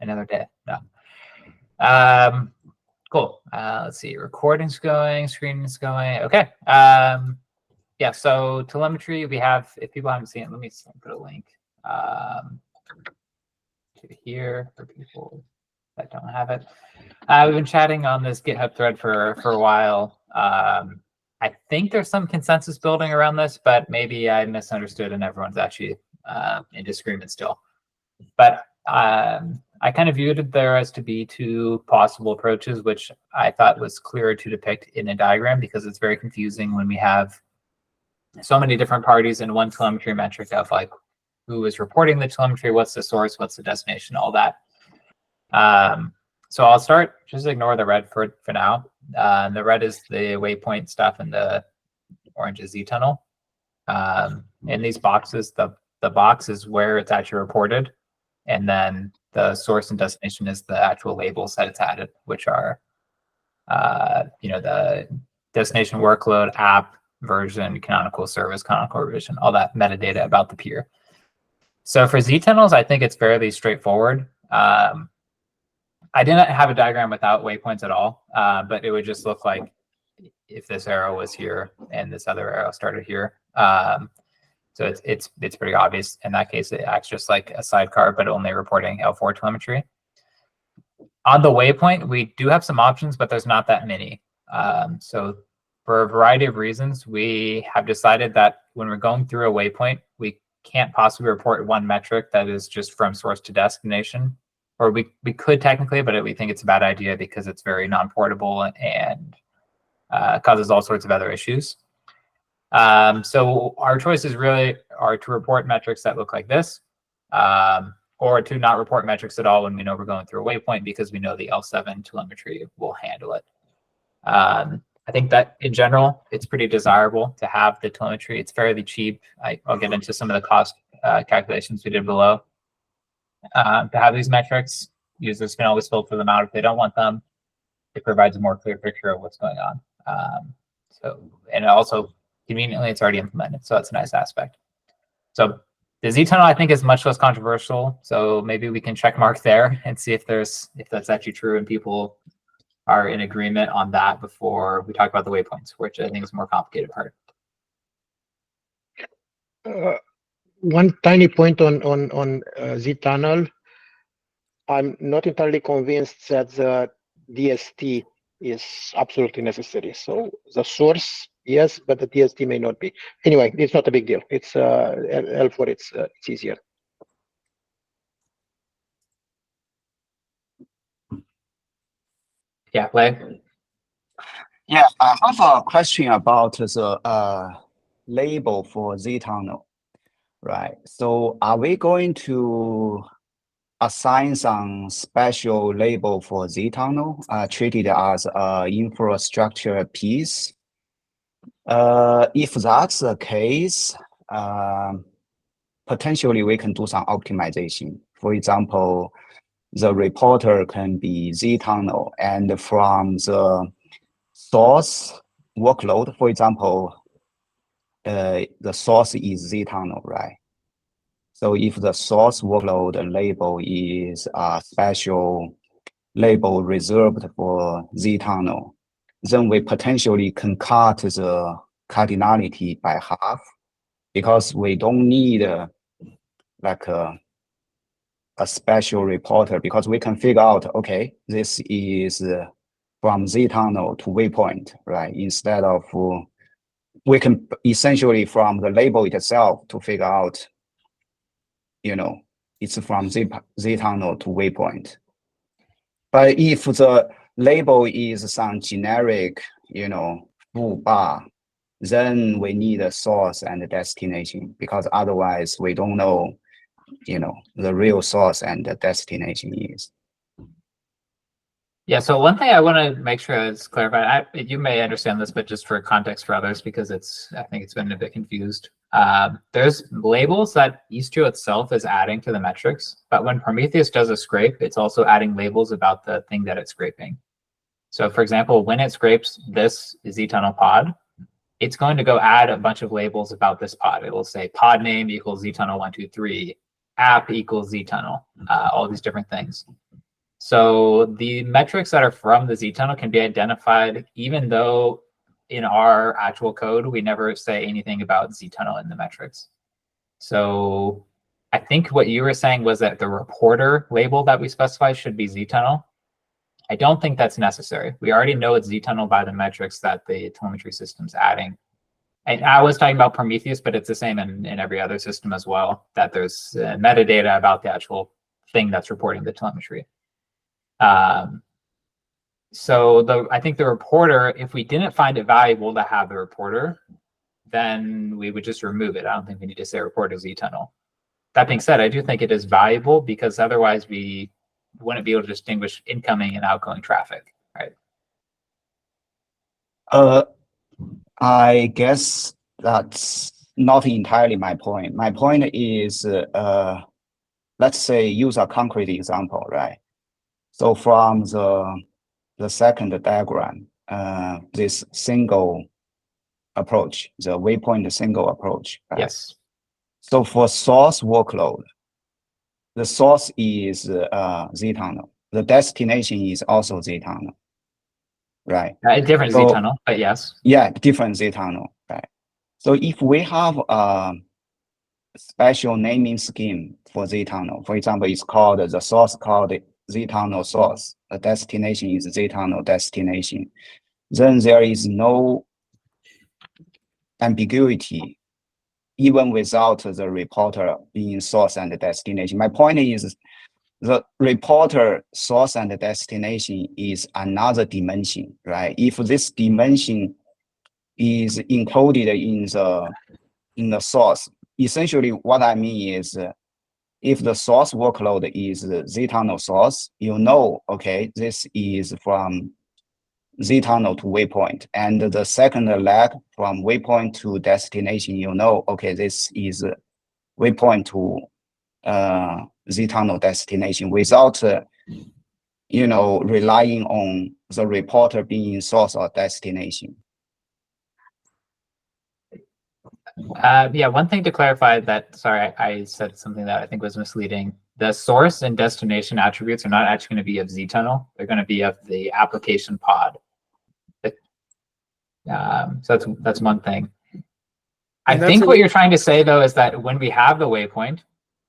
another day. No. Cool. Let's see. Recording's going. Screening's going. Okay. Yeah. So telemetry, we have. If people haven't seen it, let me put a link to here for people that don't have it. We've been chatting on this GitHub thread for a while. I think there's some consensus building around this, but maybe I misunderstood and everyone's actually in disagreement still. But I kind of viewed there as to be two possible approaches, which I thought was clearer to depict in a diagram because it's very confusing when we have so many different parties in one telemetry metric of like who is reporting the telemetry, what's the source, what's the destination, all that. So I'll start, just ignore the red for now. The red is the waypoint stuff and the orange is Z-tunnel. In these boxes, the box is where it's actually reported. And then the source and destination is the actual labels that it's added, which are, the destination workload, app, version, canonical service, canonical revision, all that metadata about the peer. So for Z-tunnels, I think it's fairly straightforward. I didn't have a diagram without waypoints at all, but it would just look like if this arrow was here and this other arrow started here. So it's pretty obvious. In that case, it acts just like a sidecar, but only reporting L4 telemetry. On the waypoint, we do have some options, but there's not that many. So for a variety of reasons, we have decided that when we're going through a waypoint, we can't possibly report one metric that is just from source to destination. Or we could technically, but we think it's a bad idea because it's very non-portable and causes all sorts of other issues. So our choices really are to report metrics that look like this, or to not report metrics at all when we know we're going through a waypoint because we know the L7 telemetry will handle it. I think that in general, it's pretty desirable to have the telemetry. It's fairly cheap. I'll get into some of the cost calculations we did below. To have these metrics, users can always filter them out if they don't want them. It provides a more clear picture of what's going on. And also, conveniently, it's already implemented, so that's a nice aspect. So the Z-tunnel, I think, is much less controversial. So maybe we can check mark there and see if that's actually true and people are in agreement on that before we talk about the waypoints, which I think is a more complicated part. One tiny point on Z-tunnel. I'm not entirely convinced that the DST is absolutely necessary. So the source, yes, but the DST may not be. Anyway, it's not a big deal. It's L4. It's easier. Yeah, Lei? Yeah, I have a question about the label for Z-tunnel, right? So are we going to assign some special label for Z-tunnel, treat it as an infrastructure piece? If that's the case, potentially we can do some optimization. For example, the reporter can be Z-tunnel, and from the source workload, for example, the source is Z-tunnel, right? So if the source workload label is a special label reserved for Z-tunnel, then we potentially can cut the cardinality by half because we don't need like a special reporter, because we can figure out, okay, this is from Z-tunnel to waypoint, right? Instead of, we can essentially from the label itself to figure out, it's from Z-tunnel to waypoint. But if the label is some generic, full bar, then we need a source and a destination, because otherwise we don't know, the real source and the destination is. Yeah, so one thing I want to make sure is clarified. You may understand this, but just for context for others, because I think it's been a bit confused. There's labels that Istio itself is adding to the metrics, but when Prometheus does a scrape, it's also adding labels about the thing that it's scraping. So for example, when it scrapes this Z-tunnel pod, it's going to go add a bunch of labels about this pod. It will say pod name equals Z-tunnel 123, app equals Z-tunnel, all these different things. So the metrics that are from the Z-tunnel can be identified even though in our actual code, we never say anything about Z-tunnel in the metrics. So I think what you were saying was that the reporter label that we specify should be Z-tunnel. I don't think that's necessary. We already know it's Z-tunnel by the metrics that the telemetry system's adding. And I was talking about Prometheus, but it's the same in every other system as well, that there's metadata about the actual thing that's reporting the telemetry. So I think the reporter, if we didn't find it valuable to have the reporter, then we would just remove it. I don't think we need to say reporter Z-tunnel. That being said, I do think it is valuable because otherwise we wouldn't be able to distinguish incoming and outgoing traffic, right? I guess that's not entirely my point. My point is, let's say use a concrete example, right? So from the second diagram, this single approach, the waypoint single approach. Right? Yes. So for source workload, the source is Z-tunnel. The destination is also Z-tunnel, right? A different So- Z-tunnel, but yes. Yeah, different Z-tunnel, right? So if we have a special naming scheme for Z-tunnel, for example, it's called the source called Z-tunnel source, the destination is Z-tunnel destination, then there is no ambiguity even without the reporter being source and destination. My point is the reporter source and destination is another dimension, right? If this dimension is encoded in the source, essentially what I mean is if the source workload is the Z-tunnel source, you know, okay, this is from Z-tunnel to waypoint. And the second leg from waypoint to destination, you know, okay, this is waypoint to Z-tunnel destination without, you know, relying on the reporter being source or destination. Yeah, one thing to clarify that, sorry, I said something that I think was misleading. The source and destination attributes are not actually going to be of Z-tunnel. They're going to be of the application pod. So that's one thing. I think what you're trying to say, though, is that when we have the waypoint,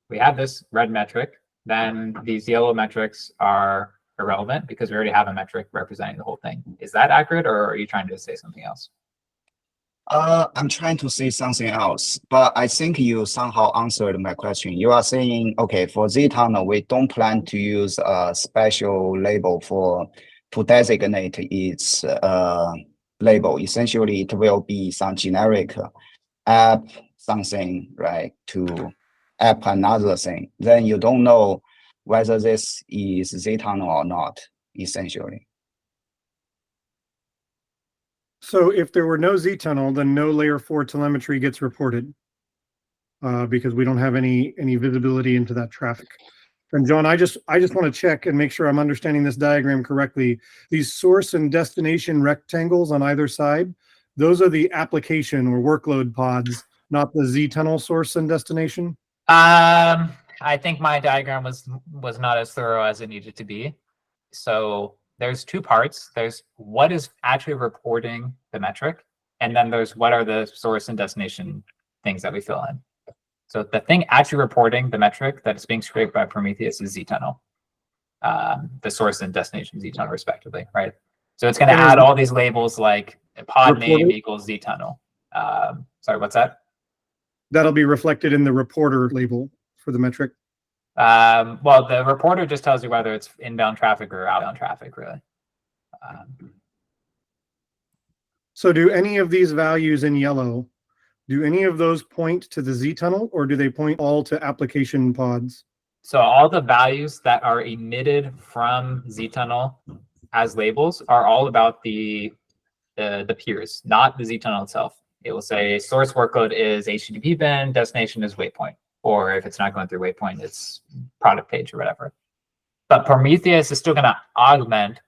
we have this red metric, then these yellow metrics are irrelevant because we already have a metric representing the whole thing. Is that accurate, or are you trying to say something else? I'm trying to say something else, but I think you somehow answered my question. You are saying, okay, for Z-tunnel, we don't plan to use a special label to designate its label. Essentially, it will be some generic app something, right, to app another thing. Then you don't know whether this is Z-tunnel or not, essentially. So if there were no Z-tunnel, then no layer 4 telemetry gets reported because we don't have any visibility into that traffic. And John, I just want to check and make sure I'm understanding this diagram correctly. These source and destination rectangles on either side, those are the application or workload pods, not the Z-tunnel source and destination. I think my diagram was not as thorough as it needed to be. So there's two parts. There's what is actually reporting the metric, and then there's what are the source and destination things that we fill in. So the thing actually reporting the metric that is being scraped by Prometheus is Z-tunnel, the source and destination Z-tunnel respectively, right? So it's going to add all these labels like pod name equals Z-tunnel. Sorry, what's that? That'll be reflected in the reporter label for the metric. Well, the reporter just tells you whether it's inbound traffic or outbound traffic, really. So do any of these values in yellow, do any of those point to the Z-tunnel, or do they point all to application pods? So all the values that are emitted from Z-tunnel as labels are all about the peers, not the Z-tunnel itself. It will say source workload is HTTP bin, destination is waypoint. Or if it's not going through waypoint, it's product page or whatever. But Prometheus is still going to augment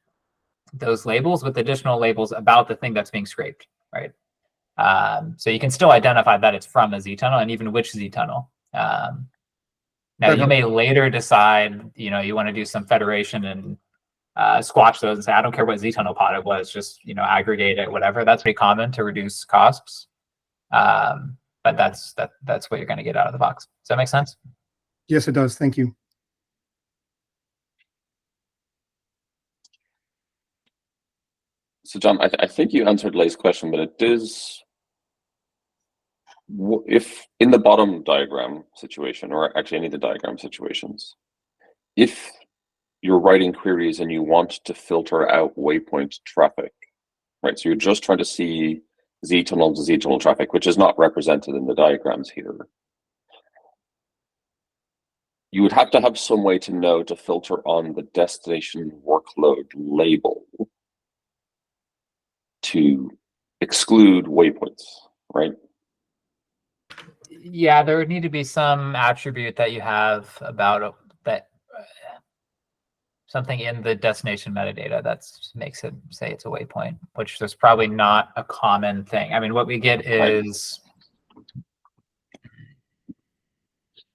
those labels with additional labels about the thing that's being scraped, right? So you can still identify that it's from a Z-tunnel and even which Z-tunnel. Now, That you may later decide, you know, you want to do some federation and squash those and say, I don't care what Z-tunnel pod it was, just, you know, aggregate it, whatever. That's pretty common to reduce costs. But that's what you're going to get out of the box. Does that make sense? Yes, it does. Thank you. So John, I think you answered Leigh's question, but it does, if in the bottom diagram situation, or actually any of the diagram situations, if you're writing queries and you want to filter out waypoint traffic, right? So you're just trying to see Z-tunnel to Z-tunnel traffic, which is not represented in the diagrams here. You would have to have some way to know to filter on the destination workload label to exclude waypoints, right? Yeah, there would need to be some attribute that you have about that, something in the destination metadata that makes it say it's a waypoint, which there's probably not a common thing. I mean, what we get is,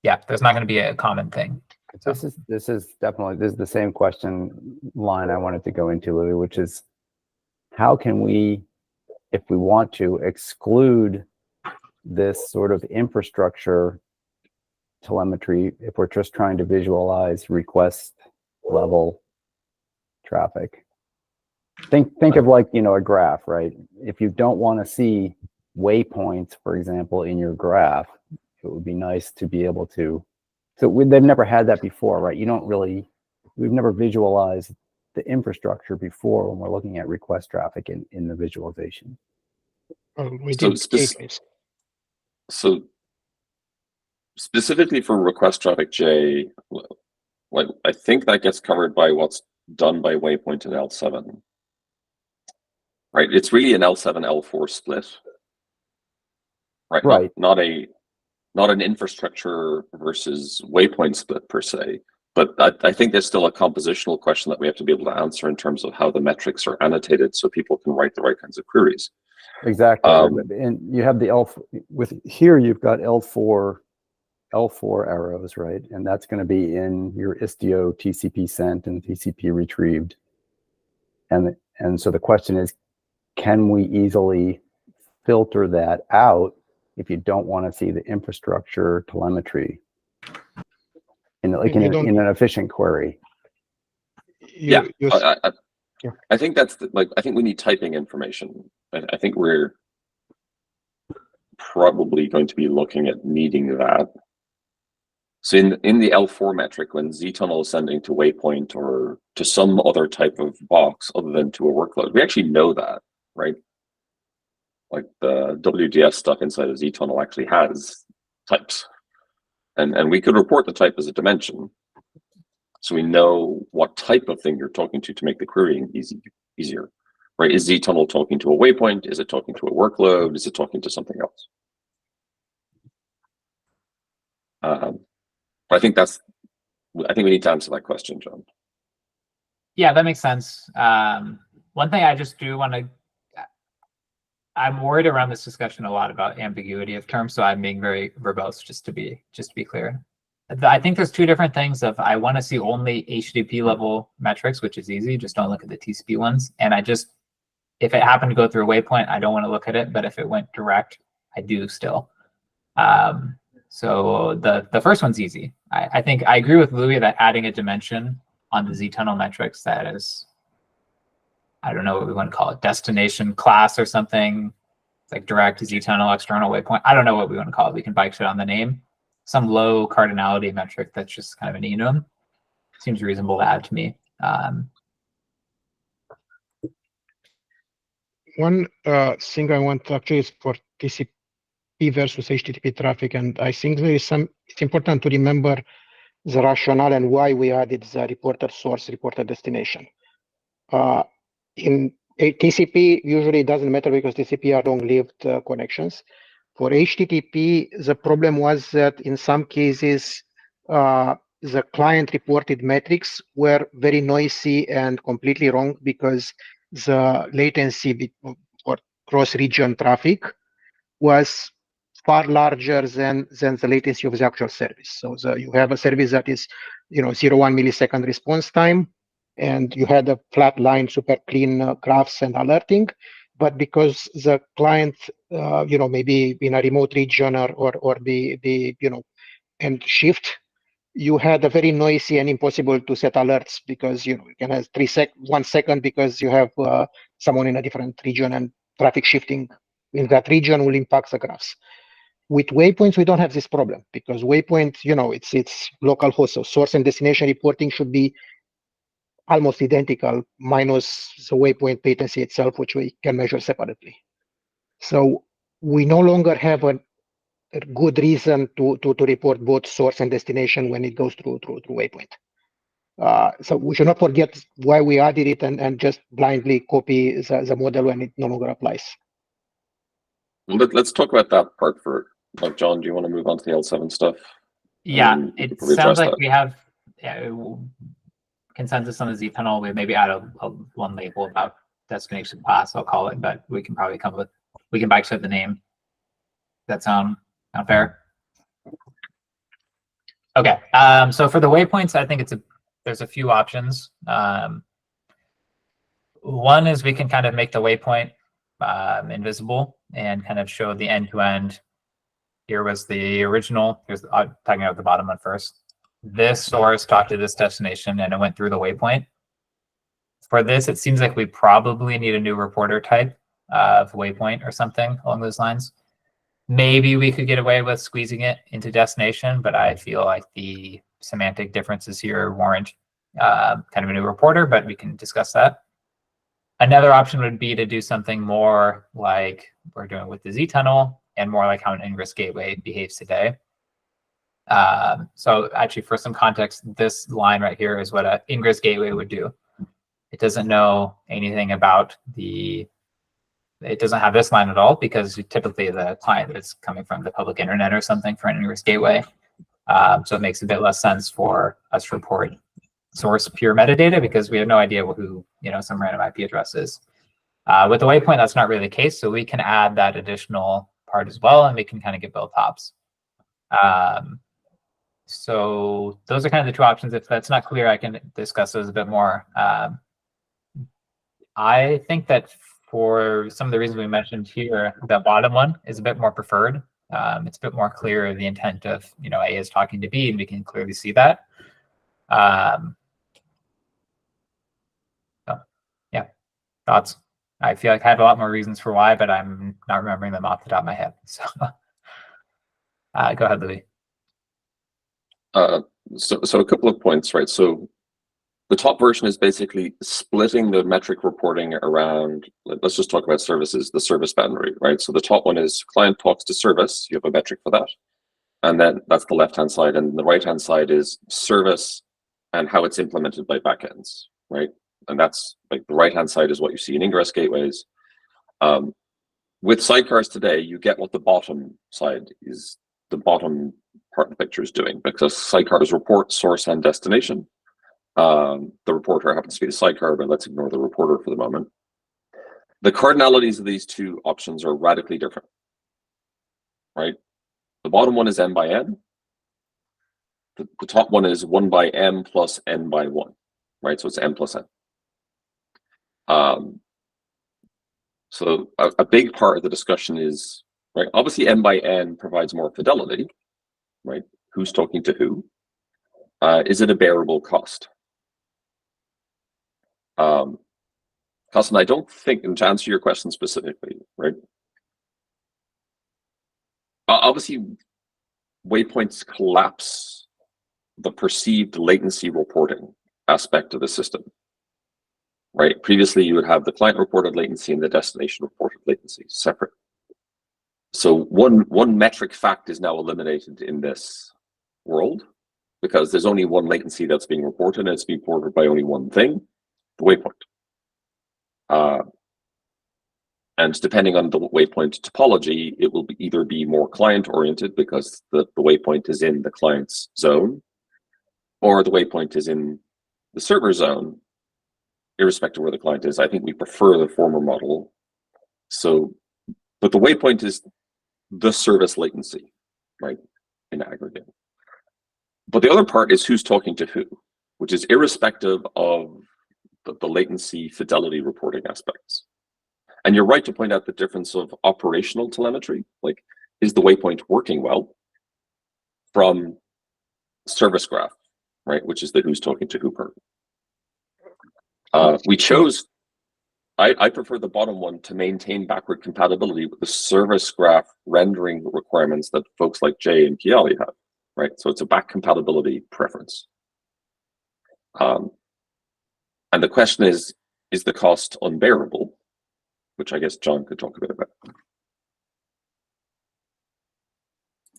yeah, there's not going to be a common thing. So. This is the same question line I wanted to go into, Louis, which is how can we, if we want to, exclude this sort of infrastructure telemetry if we're just trying to visualize request level traffic? Think of, like, you know, a graph, right? If you don't want to see waypoints, for example, in your graph, it would be nice to be able to. So they've never had that before, right? We've never visualized the infrastructure before when we're looking at request traffic in the visualization. We did gateways. So specifically for request traffic, Jay, like, I think that gets covered by what's done by waypoint in L7, right? It's really an L7 L4 split, right? Right. Not an infrastructure versus waypoint split per se, but I think there's still a compositional question that we have to be able to answer in terms of how the metrics are annotated so people can write the right kinds of queries. Exactly. And you have the here you've got L4 arrows, right? And that's going to be in your Istio TCP sent and TCP retrieved. And so the question is, can we easily filter that out if you don't want to see the infrastructure telemetry in an efficient query? I think that's I think we need typing information. I think we're probably going to be looking at needing that. So in the L4 metric, when Z-tunnel is sending to waypoint or to some other type of box other than to a workload, we actually know that, right? Like the WDS stuff inside of Z-tunnel actually has types, and we could report the type as a dimension, so we know what type of thing you're talking to make the querying easier, right? Is Z-tunnel talking to a waypoint? Is it talking to a workload? Is it talking to something else? I think we need to answer that question, John. Yeah, that makes sense. One thing I just do want to, I'm worried around this discussion a lot about ambiguity of terms, so I'm being very verbose just to be clear. I think there's two different things of, I want to see only HTTP level metrics, which is easy, just don't look at the TCP ones. And if it happened to go through a waypoint, I don't want to look at it, but if it went direct, I do still. So the first one's easy. I think I agree with Louis that adding a dimension on the Z-tunnel metrics that is, I don't know what we want to call it, destination class or something. It's like direct Z-tunnel, external waypoint. I don't know what we want to call it. We can bike shit on the name. Some low cardinality metric that's just kind of an enum. Seems reasonable to add to me. One thing I want to actually is for TCP versus HTTP traffic, and I think it's important to remember the rationale and why we added the reporter source, reporter destination. In TCP, usually it doesn't matter because TCP are long-lived connections. For HTTP, the problem was that in some cases, the client reported metrics were very noisy and completely wrong because the latency for cross-region traffic was far larger than the latency of the actual service. So you have a service that is, 0.1 millisecond response time, and you had a flat line, super clean graphs and alerting. But because the client, maybe in a remote region or the and shift, you had a very noisy and impossible to set alerts because you can have 1 second because you have someone in a different region, and traffic shifting in that region will impact the graphs. With waypoints, we don't have this problem because waypoint, it's local host, so source and destination reporting should be almost identical minus the waypoint latency itself, which we can measure separately. So we no longer have a good reason to report both source and destination when it goes through waypoint. So we should not forget why we added it and just blindly copy the model when it no longer applies. Let's talk about that part for, John, do you want to move on to the L7 stuff? Yeah, We it probably sounds address like that. we have consensus on the Z tunnel. We maybe add one label about destination class, I'll call it, but we can probably we can bike the name. Does that sound fair? Okay, so for the waypoints, I think there's a few options. One is we can kind of make the waypoint invisible and kind of show the end-to-end. Here was the original. Here's talking about the bottom one first. This source talked to this destination and it went through the waypoint. For this, it seems like we probably need a new reporter type of waypoint or something along those lines. Maybe we could get away with squeezing it into destination, but I feel like the semantic differences here warrant kind of a new reporter, but we can discuss that. Another option would be to do something more like we're doing with the Z tunnel and more like how an ingress gateway behaves today. So actually, for some context, this line right here is what an ingress gateway would do. It doesn't know anything about it doesn't have this line at all because typically the client is coming from the public internet or something for an ingress gateway. So it makes a bit less sense for us to report source pure metadata because we have no idea who some random IP address is. With the waypoint, that's not really the case. So we can add that additional part as well, and we can kind of get both hops. So those are kind of the two options. If that's not clear, I can discuss those a bit more. I think that for some of the reasons we mentioned here, the bottom one is a bit more preferred. It's a bit more clear the intent of A is talking to B, and we can clearly see that. So, yeah, thoughts? I feel like I have a lot more reasons for why, but I'm not remembering them off the top of my head. So go ahead, Louis. So a couple of points, right? So the top version is basically splitting the metric reporting around, let's just talk about services, the service boundary, right? So the top one is client talks to service, you have a metric for that. And then that's the left-hand side. And the right-hand side is service and how it's implemented by backends, right? And that's like the right-hand side is what you see in ingress gateways. With sidecars today, you get what the bottom side is, the bottom part of the picture is doing, because sidecars report source and destination. The reporter happens to be the sidecar, but let's ignore the reporter for the moment. The cardinalities of these two options are radically different, right? The bottom one is m by n. The top one is 1 by m plus n by 1, right? So it's m plus n. So a big part of the discussion is, right, obviously m by n provides more fidelity, right? Who's talking to who? Is it a bearable cost? Costin, I don't think, and to answer your question specifically, right? Obviously, waypoints collapse the perceived latency reporting aspect of the system, right? Previously, you would have the client reported latency and the destination reported latency separate. So one metric fact is now eliminated in this world because there's only one latency that's being reported, and it's being reported by only one thing, the waypoint. And depending on the waypoint topology, it will either be more client-oriented because the waypoint is in the client's zone, or the waypoint is in the server zone, irrespective of where the client is. I think we prefer the former model. So, but the waypoint is the service latency, right, in aggregate. But the other part is who's talking to who, which is irrespective of the latency fidelity reporting aspects. And you're right to point out the difference of operational telemetry, like is the waypoint working well, from service graph, right, which is the who's talking to who part. We chose, I prefer the bottom one to maintain backward compatibility with the service graph rendering requirements that folks like Jay and Kiali have, right? So it's a back compatibility preference. And the question is the cost unbearable? Which I guess John could talk a bit about.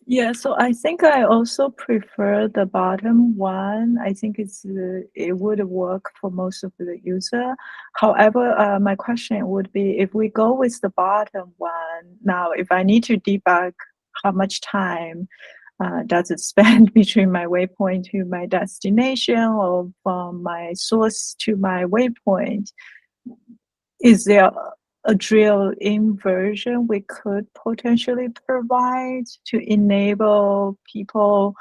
Yeah, so I think I also prefer the bottom one. I think it would work for most of the user. However, my question would be, if we go with the bottom one, now if I need to debug how much time does it spend between my waypoint to my destination, or from my source to my waypoint, is there a drill-in version we could potentially provide to enable people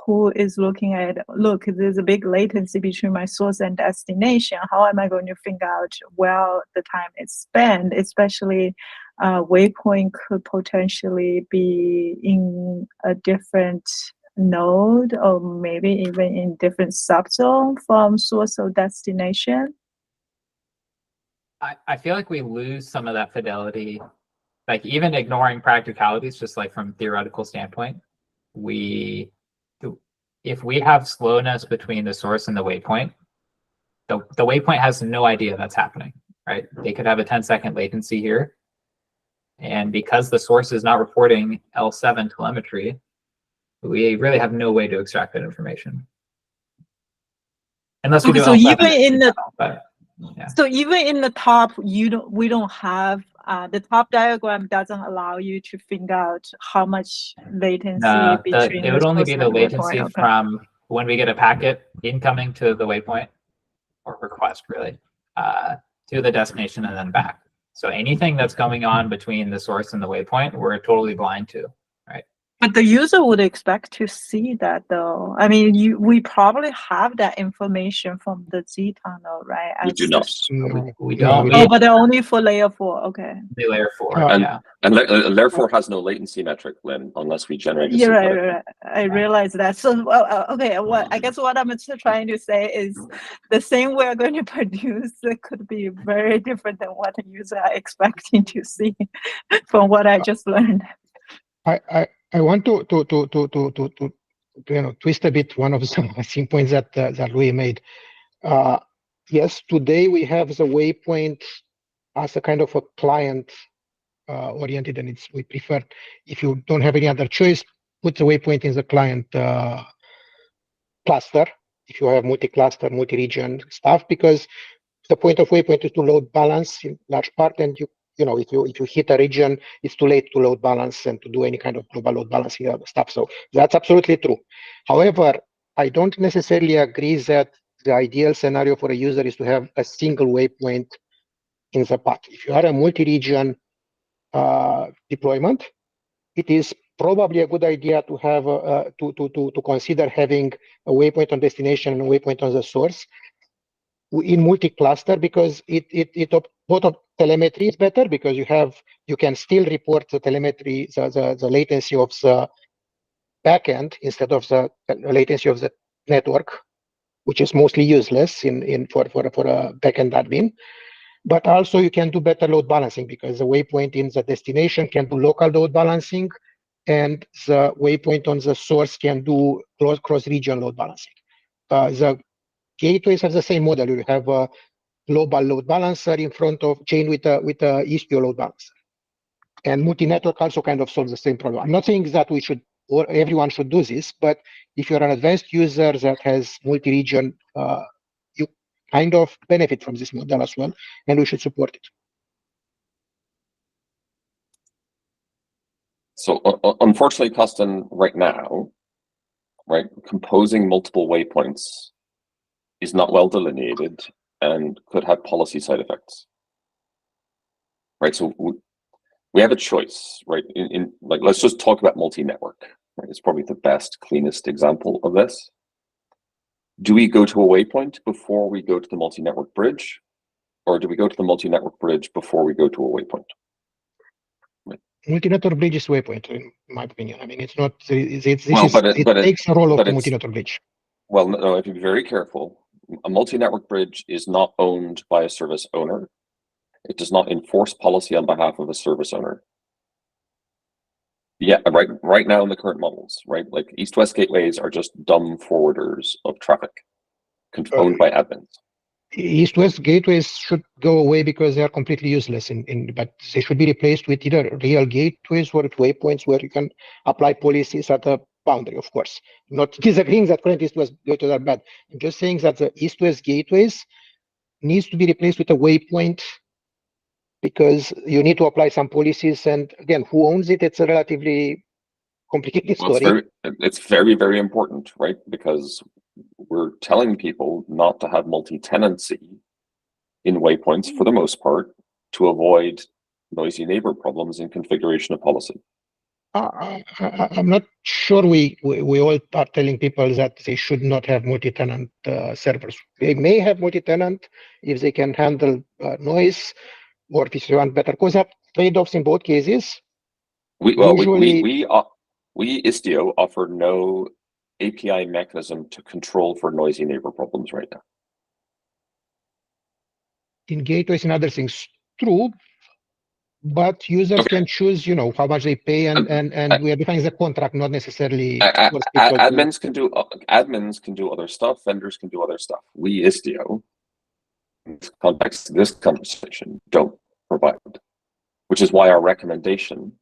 who is looking at, look, there's a big latency between my source and destination. How am I going to figure out where the time is spent, especially waypoint could potentially be in a different node, or maybe even in different subzone from source or destination? I feel like we lose some of that fidelity, like even ignoring practicalities, just like from theoretical standpoint, if we have slowness between the source and the waypoint, the waypoint has no idea that's happening, right? They could have a 10-second latency here. And because the source is not reporting L7 telemetry, we really have no way to extract that information. Unless we do so L7 even in the but, yeah. So even in the top, we don't have the top diagram doesn't allow you to figure out how much latency No, between it would only source be and the waypoint. latency Okay. from when we get a packet incoming to the waypoint, or request really, to the destination and then back. So anything that's going on between the source and the waypoint, we're totally blind to, right? But the user would expect to see that, though. I mean, we probably have that information from the Z tunnel, right? We do not. We don't. Oh, but they're only for layer 4. Okay. The layer 4, Uh, yeah. And layer 4 has no latency metric, Lynn, unless we generate a Yeah, synthetic. right. I realize that. So, okay, I guess what I'm trying to say is the same we're going to produce could be very different than what the user are expecting to see from what I just learned. I want to twist a bit one of the same points that Louis made. Yes, today we have the waypoint as a kind of a client oriented, and we prefer, if you don't have any other choice, put the waypoint in the client cluster. If you have multi-cluster, multi-region stuff, because the point of waypoint is to load balance in large part, and if you hit a region, it's too late to load balance and to do any kind of global load balancing other stuff. So that's absolutely true. However, I don't necessarily agree that the ideal scenario for a user is to have a single waypoint in the path. If you are a multi-region deployment, it is probably a good idea to have to consider having a waypoint on destination and a waypoint on the source in multi-cluster, because both of telemetry is better, because you can still report the telemetry, the latency of the backend instead of the latency of the network, which is mostly useless for a backend admin. But also you can do better load balancing, because the waypoint in the destination can do local load balancing, and the waypoint on the source can do cross-region load balancing. The gateways have the same model. You have a global load balancer in front of chain with a ESPO load balancer. And multi-network also kind of solves the same problem. I'm not saying that we should, or everyone should do this, but if you're an advanced user that has multi-region, you kind of benefit from this model as well, and we should support it. So unfortunately, Costin, right now, right, composing multiple waypoints is not well delineated and could have policy side effects. Right, so we have a choice, right? In like, let's just talk about multi-network. Right? It's probably the best, cleanest example of this. Do we go to a waypoint before we go to the multi-network bridge, or do we go to the multi-network bridge before we go to a waypoint? Multi-network bridge is waypoint, in my opinion. I mean, it's not. It takes a role of the multi-network bridge. Well, no, if you be very careful, a multi-network bridge is not owned by a service owner. It does not enforce policy on behalf of a service owner. Yeah, right now in the current models, right? Like east-west gateways are just dumb forwarders of traffic owned by admins. East-west gateways should go away because they are completely useless. But they should be replaced with either real gateways or waypoints where you can apply policies at the boundary. Of course, not disagreeing that current east-west gateways are bad. I'm just saying that the east-west gateways needs to be replaced with a waypoint, because you need to apply some policies. And again, who owns it? It's a relatively complicated story. It's very, very important, right? Because we're telling people not to have multi-tenancy in waypoints for the most part to avoid noisy neighbor problems in configuration of policy. I'm not sure we all are telling people that they should not have multi-tenant servers. They may have multi-tenant if they can handle noise, or if you want better, because have trade-offs in both cases. We Istio offer no API mechanism to control for noisy neighbor problems right now. In gateways and other things, true, but users can choose, how much they pay, and we are defining the contract, not necessarily. Admins can do other stuff. Vendors can do other stuff. We Istio, in this context, this conversation, don't provide, which is why our recommendation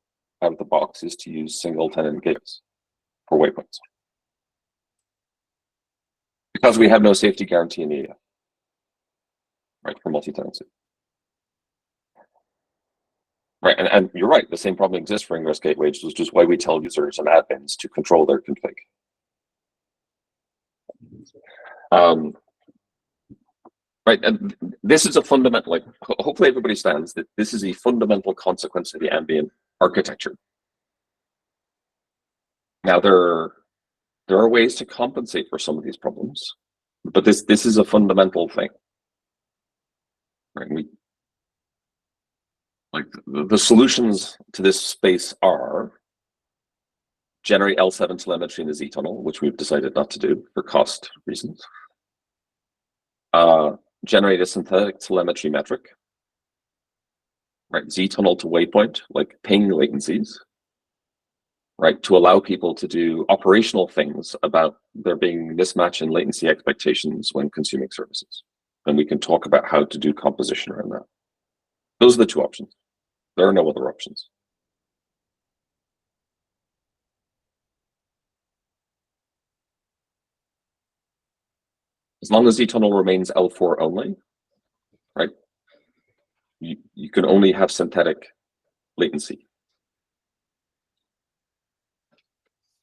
out of the box is to use single tenant gates for waypoints, because we have no safety guarantee in EA, right, for multi-tenancy. Right, and you're right, the same problem exists for ingress gateways, which is why we tell users and admins to control their config. Right, and this is a fundamental, like, hopefully everybody understands that this is a fundamental consequence of the ambient architecture. Now, there are ways to compensate for some of these problems, but this is a fundamental thing. Right, the solutions to this space are generate L7 telemetry in the Z tunnel, which we've decided not to do for cost reasons. Generate a synthetic telemetry metric, right? Z tunnel to waypoint, like ping latencies, right? To allow people to do operational things about there being mismatch in latency expectations when consuming services. And we can talk about how to do composition around that. Those are the two options. There are no other options. As long as Z tunnel remains L4 only, right? You can only have synthetic latency.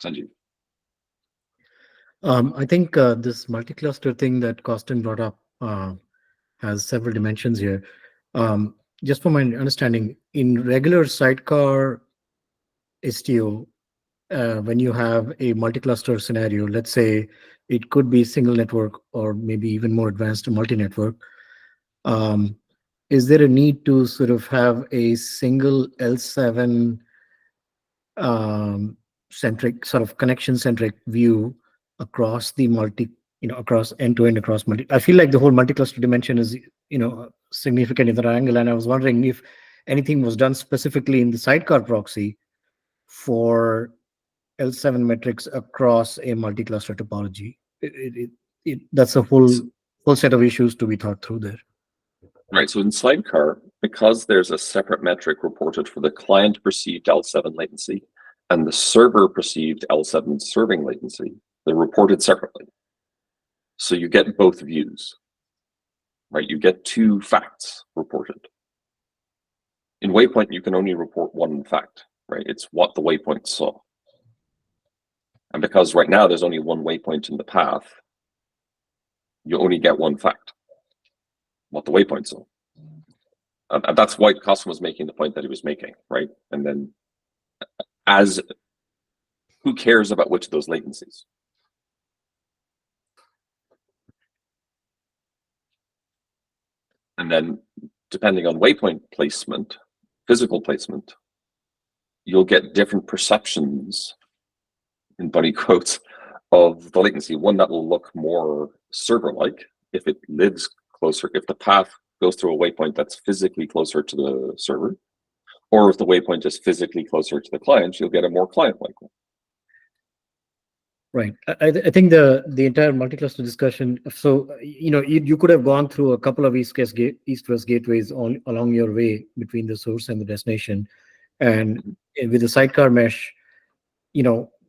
Sanjeev. I think this multi-cluster thing that Costin brought up has several dimensions here. Just from my understanding, in regular sidecar Istio, when you have a multi-cluster scenario, let's say it could be single network or maybe even more advanced multi-network, is there a need to sort of have a single L7 centric, sort of connection centric view across the across end-to-end, across multi? I feel like the whole multi-cluster dimension is, significant in that angle, and I was wondering if anything was done specifically in the sidecar proxy for L7 metrics across a multi-cluster topology. That's a whole set of issues to be thought through there. Right, so in sidecar, because there's a separate metric reported for the client perceived L7 latency and the server perceived L7 serving latency, they're reported separately. So you get both views, right? You get two facts reported. In waypoint, you can only report one fact, right? It's what the waypoint saw. And because right now there's only one waypoint in the path, you only get one fact, what the waypoint saw. And that's why Costin was making the point that he was making, right? And then who cares about which of those latencies? And then depending on waypoint placement, physical placement, you'll get different perceptions, in bunny quotes, of the latency. One that will look more server-like if it lives closer, if the path goes through a waypoint that's physically closer to the server, or if the waypoint is physically closer to the client, you'll get a more client-like one. Right. I think the entire multi-cluster discussion. So you could have gone through a couple of east-west gateways along your way between the source and the destination, and with the sidecar mesh,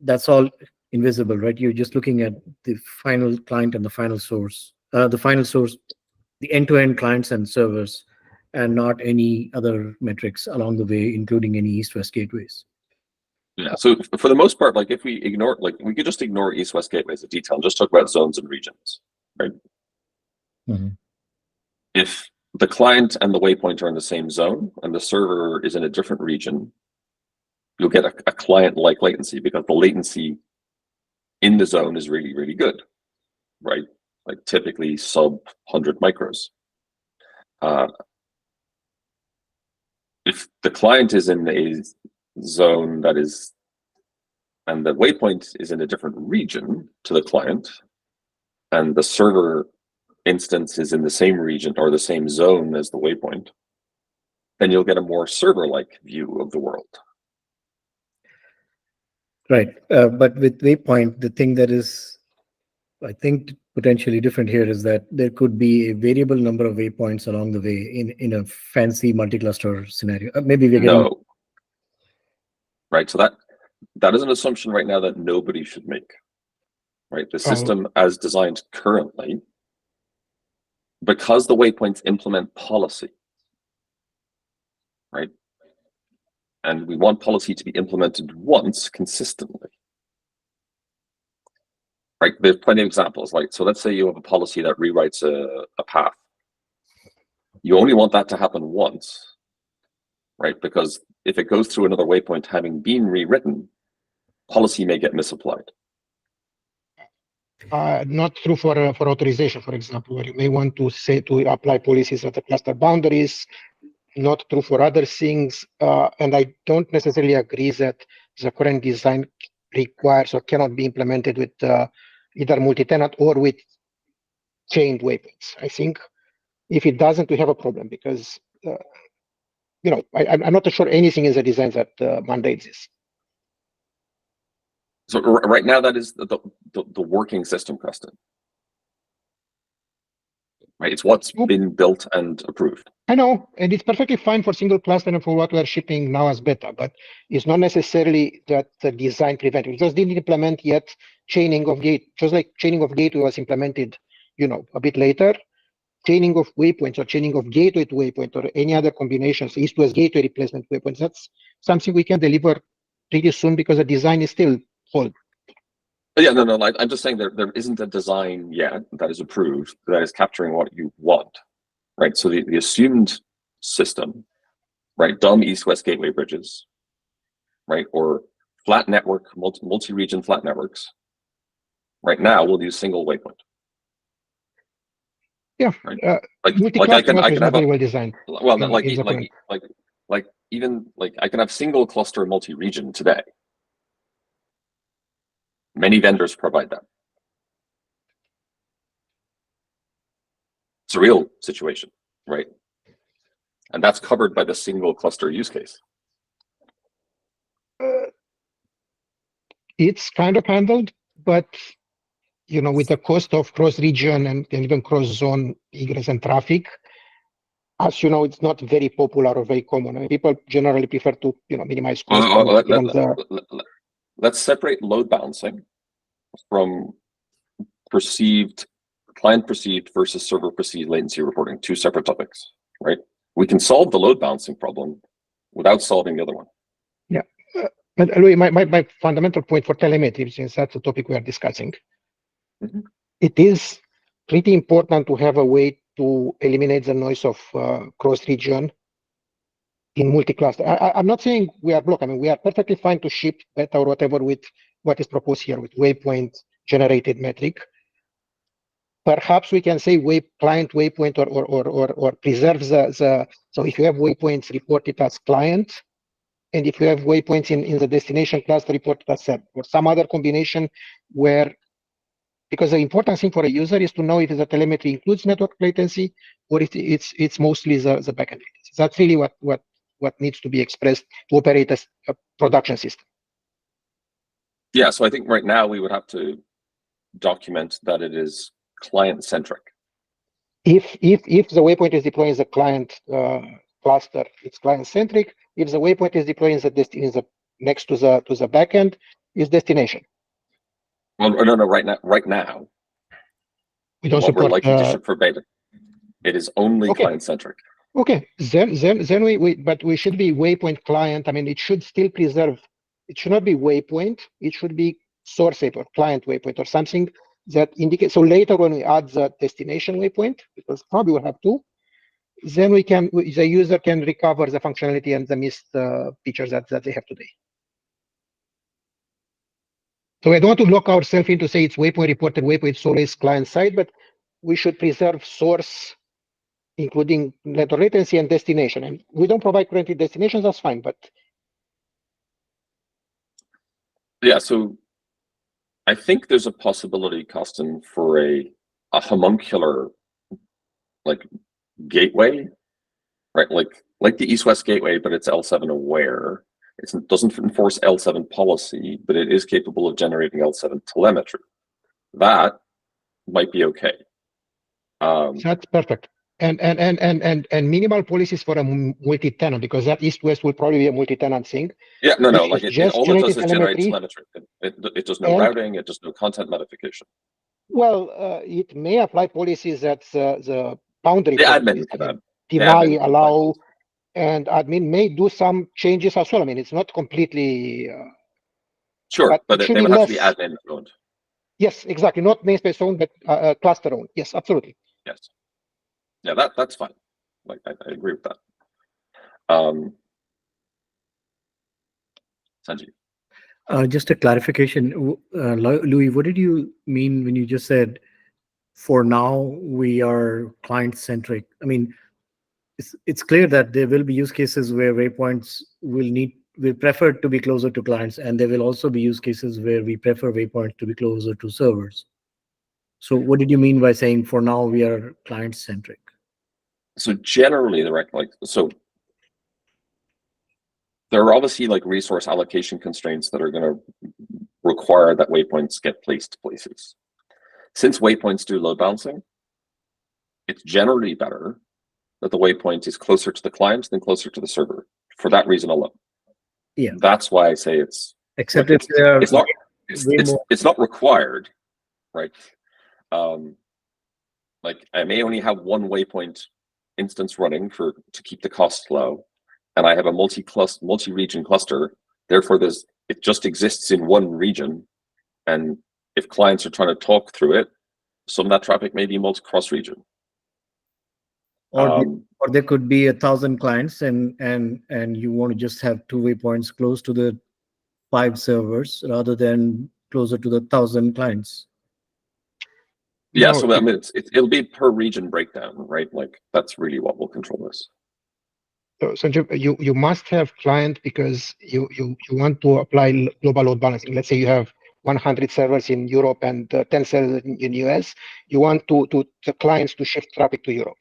that's all invisible, right? You're just looking at the final client and the final source, the end-to-end clients and servers, and not any other metrics along the way, including any east-west gateways. Yeah, so for the most part, like if we ignore, like we could just ignore east-west gateways in detail and just talk about zones and regions, right? Mm-hmm. If the client and the waypoint are in the same zone and the server is in a different region, you'll get a client-like latency because the latency in the zone is really, really good, right? Like typically sub 100 micros. If the client is in a zone that is, and the waypoint is in a different region to the client, and the server instance is in the same region or the same zone as the waypoint, then you'll get a more server-like view of the world. Right. But with waypoint, the thing that is, I think, potentially different here is that there could be a variable number of waypoints along the way in a fancy multi-cluster scenario. Maybe we're getting... No. Right, so that is an assumption right now that nobody should make. Right, the system as designed currently, because the waypoints implement policy, right? And we want policy to be implemented once consistently. Right, there's plenty of examples. Like, so let's say you have a policy that rewrites a path. You only want that to happen once, right? Because if it goes through another waypoint having been rewritten, policy may get misapplied. Not true for authorization, for example, where you may want to apply policies at the cluster boundaries. Not true for other things, and I don't necessarily agree that the current design requires or cannot be implemented with either multi-tenant or with chained waypoints. I think if it doesn't, we have a problem because I'm not sure anything in the design that mandates this. So right now, that is the working system, Preston. Right, it's what's been built and approved. I know, and it's perfectly fine for single cluster and for what we're shipping now as beta, but it's not necessarily that the design prevented. We just didn't implement yet chaining of gate, just like chaining of gateway was implemented, a bit later. Chaining of waypoints or chaining of gateway to waypoint or any other combinations, east-west gateway replacement waypoints, that's something we can deliver pretty soon because the design is still whole. Yeah, no, I'm just saying there isn't a design yet that is approved that is capturing what you want, right? So the assumed system, right, dumb east-west gateway bridges, right, or flat network, multi-region flat networks, right now we'll use single waypoint. Yeah, right? I can have very well designed. Well, even I can have single cluster multi-region today. Many vendors provide that. It's a real situation, right? And that's covered by the single cluster use case. It's kind of handled, but with the cost of cross-region and even cross-zone egress and traffic, as you know, it's not very popular or very common. I mean, people generally prefer to minimize cost. Let's separate load balancing from client perceived versus server perceived latency reporting, two separate topics, right? We can solve the load balancing problem without solving the other one. Yeah, but Louis, my fundamental point for telemetry, since that's the topic we are discussing, it is pretty important to have a way to eliminate the noise of cross-region in multi-cluster. I'm not saying we are blocked. I mean, we are perfectly fine to ship beta or whatever with what is proposed here with waypoint generated metric. Perhaps we can say client waypoint or preserve the, so if you have waypoints reported as client, and if you have waypoints in the destination cluster reported as server, or some other combination where, because the important thing for a user is to know if the telemetry includes network latency or if it's mostly the backend latency. That's really what needs to be expressed to operate as a production system. Yeah, so I think right now we would have to document that it is client-centric. If the waypoint is deployed in the client cluster, it's client-centric. If the waypoint is deployed in the next to the backend, it's destination. Well, no, right now, We don't what we're support. likely to ship for beta, it is only Okay. client-centric. Okay, then we should be waypoint client. I mean, it should still preserve. It should not be waypoint. It should be source waypoint, client waypoint, or something that indicates. So later when we add the destination waypoint, because probably we'll have to, then the user can recover the functionality and the missed features that they have today. So I don't want to lock ourselves into say it's waypoint reported waypoint, it's always client side, but we should preserve source, including network latency and destination. And we don't provide currently destinations, that's fine, but. Yeah, so I think there's a possibility, Costin, for a homuncular like gateway, right? Like the East-West gateway, but it's L7 aware. It doesn't enforce L7 policy, but it is capable of generating L7 telemetry. That might be okay. That's perfect. And minimal policies for a multi-tenant, because that East-West will probably be a multi-tenant thing. Yeah, no, like all it does is generate telemetry. It does no routing, it does no content modification. Well, it may apply policies that the boundary admin can deny, allow, and admin may do some changes as well. I mean, it's not completely. Sure, but they would have to be admin owned. Yes, exactly. Not namespace owned, but cluster owned. Yes, absolutely. Yes. Yeah, that's fine. Like I agree with that. Sanjeev. Just a clarification, Louis, what did you mean when you just said, for now, we are client-centric? I mean, it's clear that there will be use cases where waypoints will prefer to be closer to clients, and there will also be use cases where we prefer waypoints to be closer to servers. So what did you mean by saying, for now, we are client-centric? So generally, so there are obviously like resource allocation constraints that are going to require that waypoints get placed places. Since waypoints do load balancing, it's generally better that the waypoint is closer to the client than closer to the server for that reason alone. Yeah, that's why I say it's. Except like, it's not required, right? Like I may only have one waypoint instance running to keep the cost low, and I have a multi-region cluster. Therefore, it just exists in one region, and if clients are trying to talk through it, some of that traffic may be cross region. Or there could be 1,000 clients, and you want to just have two waypoints close to the 5 servers rather than closer to the 1,000 clients. Yeah, so I mean, it'll be per region breakdown, right? Like that's really what will control this. So you must have client because you want to apply global load balancing. Let's say you have 100 servers in Europe and 10 servers in US. You want the clients to shift traffic to Europe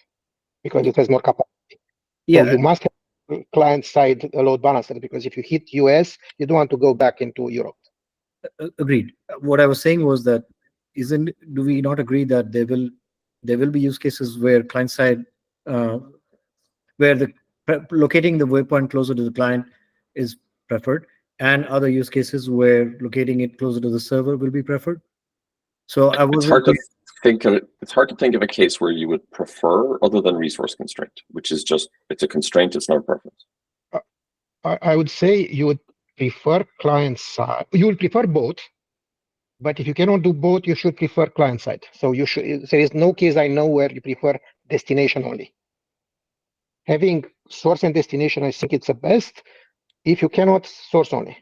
because it has more capacity. Yeah, so you must have client side load balancer, because if you hit US, you don't want to go back into Europe. Agreed. What I was saying was that do we not agree that there will be use cases where client side where locating the waypoint closer to the client is preferred, and other use cases where locating it closer to the server will be preferred? So it's hard to think of a case where you would prefer other than resource constraint, which is just it's a constraint, it's not a preference. I would say you would prefer client side. You would prefer both, but if you cannot do both, you should prefer client side. So there is no case I know where you prefer destination only. having source and destination, I think it's the best. If you cannot, source only.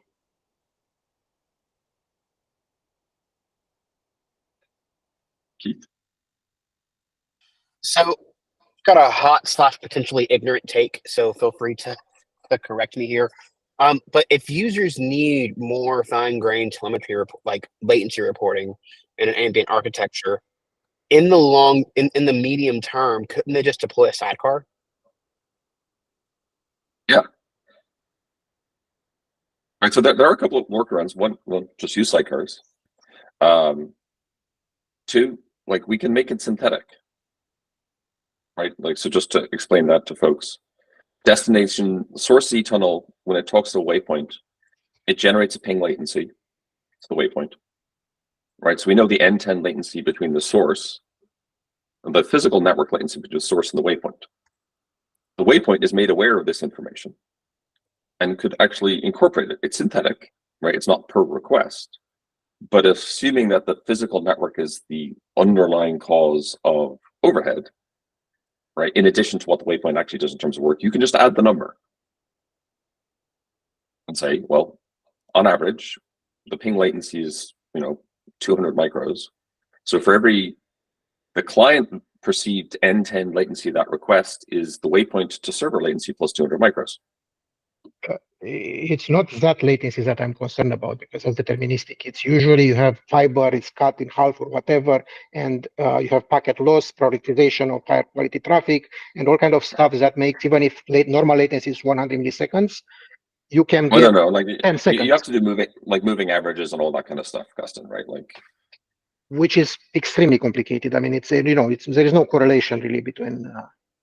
Keith? So, got a hot / potentially ignorant take, so feel free to correct me here. But if users need more fine-grained telemetry, like latency reporting in an ambient architecture, in the medium term, couldn't they just deploy a sidecar? Yeah. Right. So there are a couple of workarounds. One, well, just use sidecars. Two, like we can make it synthetic. Right. Like, so just to explain that to folks, destination source Z tunnel, when it talks to a waypoint, it generates a ping latency. It's the waypoint. Right. So we know the N10 latency between the source and the physical network latency between the source and the waypoint. The waypoint is made aware of this information and could actually incorporate it. It's synthetic, right? It's not per request. But assuming that the physical network is the underlying cause of overhead, right, in addition to what the waypoint actually does in terms of work, you can just add the number and say, well, on average, the ping latency is, 200 micros. So for every, the client perceived N10 latency of that request is the waypoint to server latency plus 200 micros. It's not that latency that I'm concerned about because it's deterministic. It's usually you have fiber, it's cut in half or whatever, and you have packet loss, prioritization of higher quality traffic, and all kind of stuff that makes, even if normal latency is 100 milliseconds, you can get no, like 10 seconds. You have to do moving averages and all that kind of stuff, Custon, right? Like, which is extremely complicated. I mean, it's there is no correlation really between.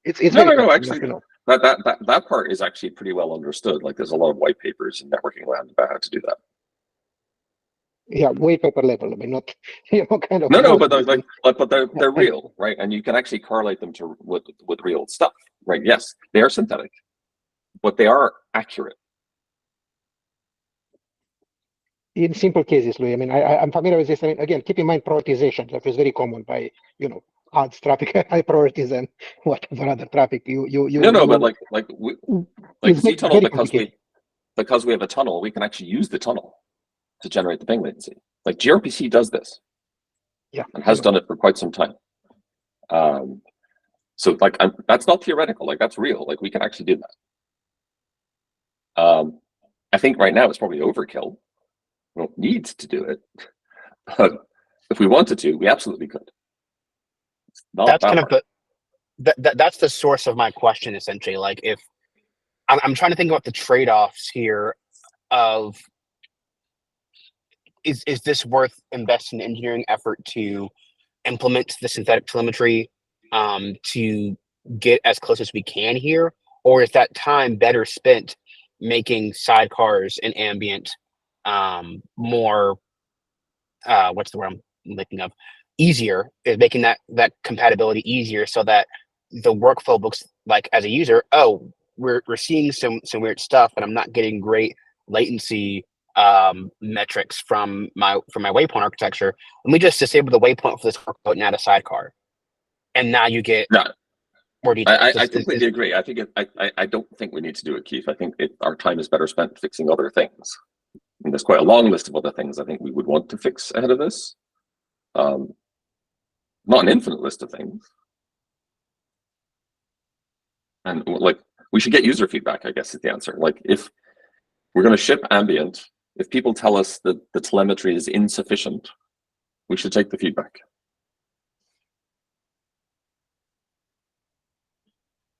It's no, very actually, that part is actually pretty well understood. Like, there's a lot of white papers in networking land about how to do that. Yeah, way paper level. I mean, not kind of. No, but they're real, right? And you can actually correlate them to with real stuff, right? Yes, they are synthetic, but they are accurate. In simple cases, Louis, I mean, I'm familiar with this. I mean, again, keep in mind prioritization. That is very common by, ads traffic high priorities and whatever other traffic But like Z tunnel, because we have a tunnel, we can actually use the tunnel to generate the ping latency. Like gRPC does this. Yeah. And has done it for quite some time. So like that's not theoretical, like that's real. Like we can actually do that. I think right now it's probably overkill. We don't need to do it. But if we wanted to, we absolutely could. That's kind of that's the source of my question, essentially. Like, if I'm trying to think about the trade-offs here of is this worth investing engineering effort to implement the synthetic telemetry to get as close as we can here, or is that time better spent making sidecars and ambient more what's the word I'm thinking of, easier, is making that compatibility easier so that the workflow looks like, as a user, oh, we're seeing some weird stuff and I'm not getting great latency metrics from my waypoint architecture. Let me just disable the waypoint for this workload and add a sidecar, and now you get more details. I completely agree. I think I don't think we need to do it, Keith. I think our time is better spent fixing other things. And there's quite a long list of other things I think we would want to fix ahead of this. Not an infinite list of things. And like, we should get user feedback, I guess is the answer. Like, if we're going to ship Ambient, if people tell us that the telemetry is insufficient, we should take the feedback.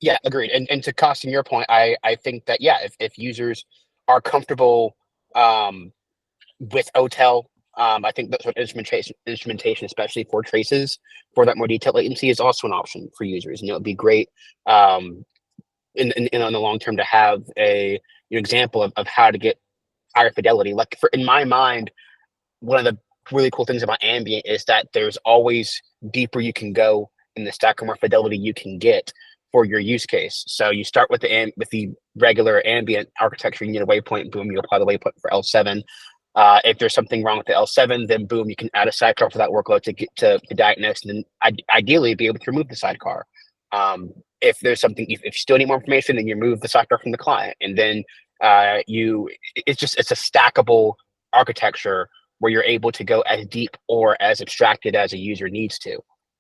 Yeah, agreed. And to Costin, your point, I think that, yeah, if users are comfortable with OTel, I think that sort of instrumentation, especially for traces, for that more detailed latency, is also an option for users. And it would be great in the long term to have an example of how to get higher fidelity. Like, in my mind, one of the really cool things about Ambient is that there's always deeper you can go in the stack, or more fidelity you can get for your use case. So you start with the regular Ambient architecture, you need a waypoint, boom, you apply the waypoint for L7. If there's something wrong with the L7, then boom, you can add a sidecar for that workload to get to diagnose, and then ideally be able to remove the sidecar. if there's something, if you still need more information, then you remove the sector from the client, and then it's a stackable architecture where you're able to go as deep or as abstracted as a user needs to.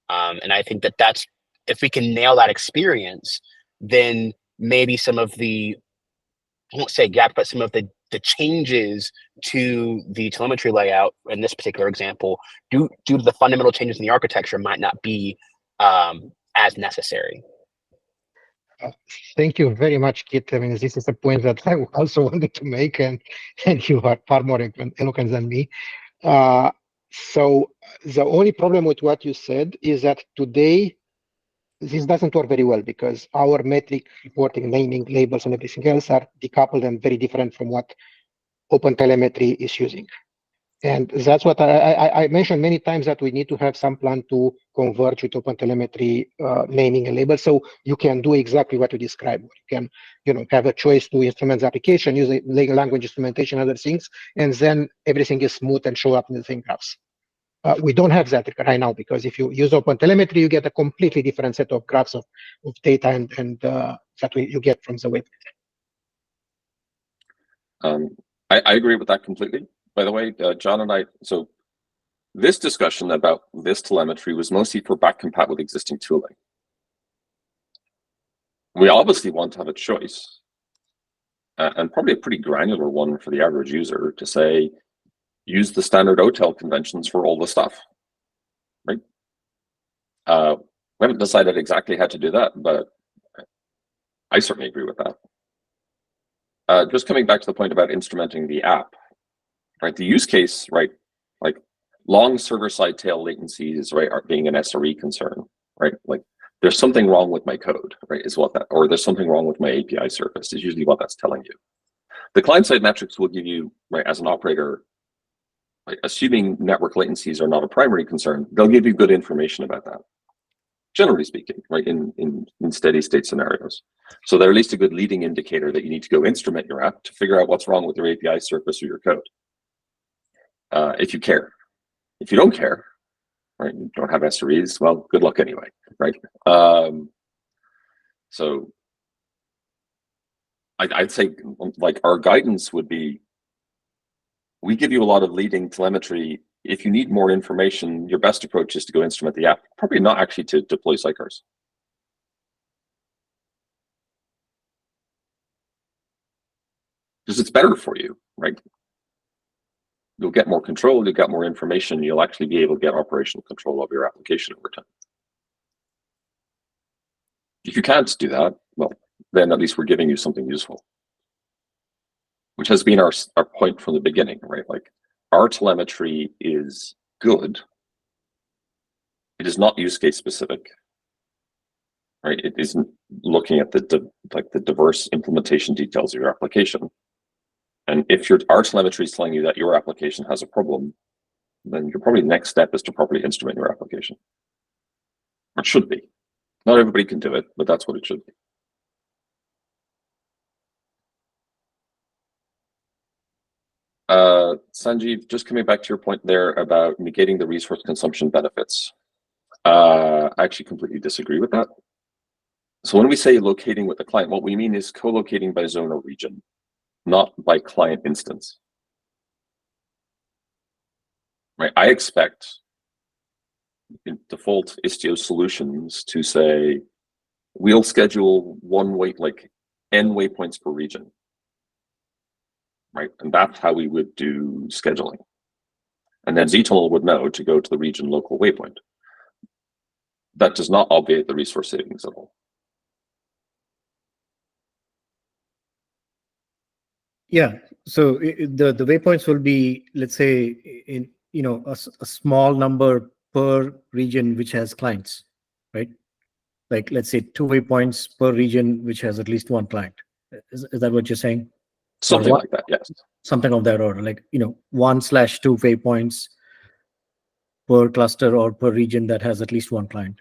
And I think that's, if we can nail that experience, then maybe some of the, I won't say gap, but some of the changes to the telemetry layout in this particular example, due to the fundamental changes in the architecture, might not be as necessary. Thank you very much, Kit. I mean, this is a point that I also wanted to make, and you are far more eloquent than me. So the only problem with what you said is that today this doesn't work very well because our metric reporting, naming, labels, and everything else are decoupled and very different from what OpenTelemetry is using. And that's what I mentioned many times, that we need to have some plan to converge with OpenTelemetry naming and label, so you can do exactly what you described. You can, have a choice to instrument the application, use a language instrumentation, other things, and then everything is smooth and show up in the same graphs. We don't have that right now, because if you use OpenTelemetry, you get a completely different set of graphs of data and that you get from the web. I agree with that completely. By the way, John and I, so this discussion about this telemetry was mostly for back compat with existing tooling. We obviously want to have a choice, and probably a pretty granular one for the average user, to say, use the standard OTel conventions for all the stuff, right? We haven't decided exactly how to do that, but I certainly agree with that. Just coming back to the point about instrumenting the app, right? The use case, right? Like long server-side tail latencies, right, are being an SRE concern, right? Like there's something wrong with my code, right? Is what that, or there's something wrong with my API service is usually what that's telling you. The client-side metrics will give you, right, as an operator, like, assuming network latencies are not a primary concern, they'll give you good information about that, generally speaking, right, in steady state scenarios. So they're at least a good leading indicator that you need to go instrument your app to figure out what's wrong with your API surface or your code. If you care. If you don't care, right, you don't have SREs, well, good luck anyway, right? So I'd say, like, our guidance would be, we give you a lot of leading telemetry. If you need more information, your best approach is to go instrument the app, probably not actually to deploy sidecars. Because it's better for you, right? You'll get more control, you'll get more information, you'll actually be able to get operational control of your application over time. If you can't do that, well, then at least we're giving you something useful, which has been our point from the beginning, right? Like, our telemetry is good. It is not use case specific, right? It isn't looking at the diverse implementation details of your application. And if our telemetry is telling you that your application has a problem, then your probably next step is to properly instrument your application. Or it should be. Not everybody can do it, but that's what it should be. Sanjeev, just coming back to your point there about negating the resource consumption benefits. I actually completely disagree with that. So when we say locating with the client, what we mean is co-locating by zone or region, not by client instance. Right? I expect in default Istio solutions to say, we'll schedule n waypoints per region. Right? And that's how we would do scheduling. And then zTunnel would know to go to the region local waypoint. That does not obviate the resource savings at all. Yeah. So the waypoints will be, let's say, in a small number per region which has clients, right? Like, let's say 2 waypoints per region which has at least one client. Is that what you're saying? Something like that, yes. Something of that order, like 1/2 waypoints per cluster or per region that has at least one client.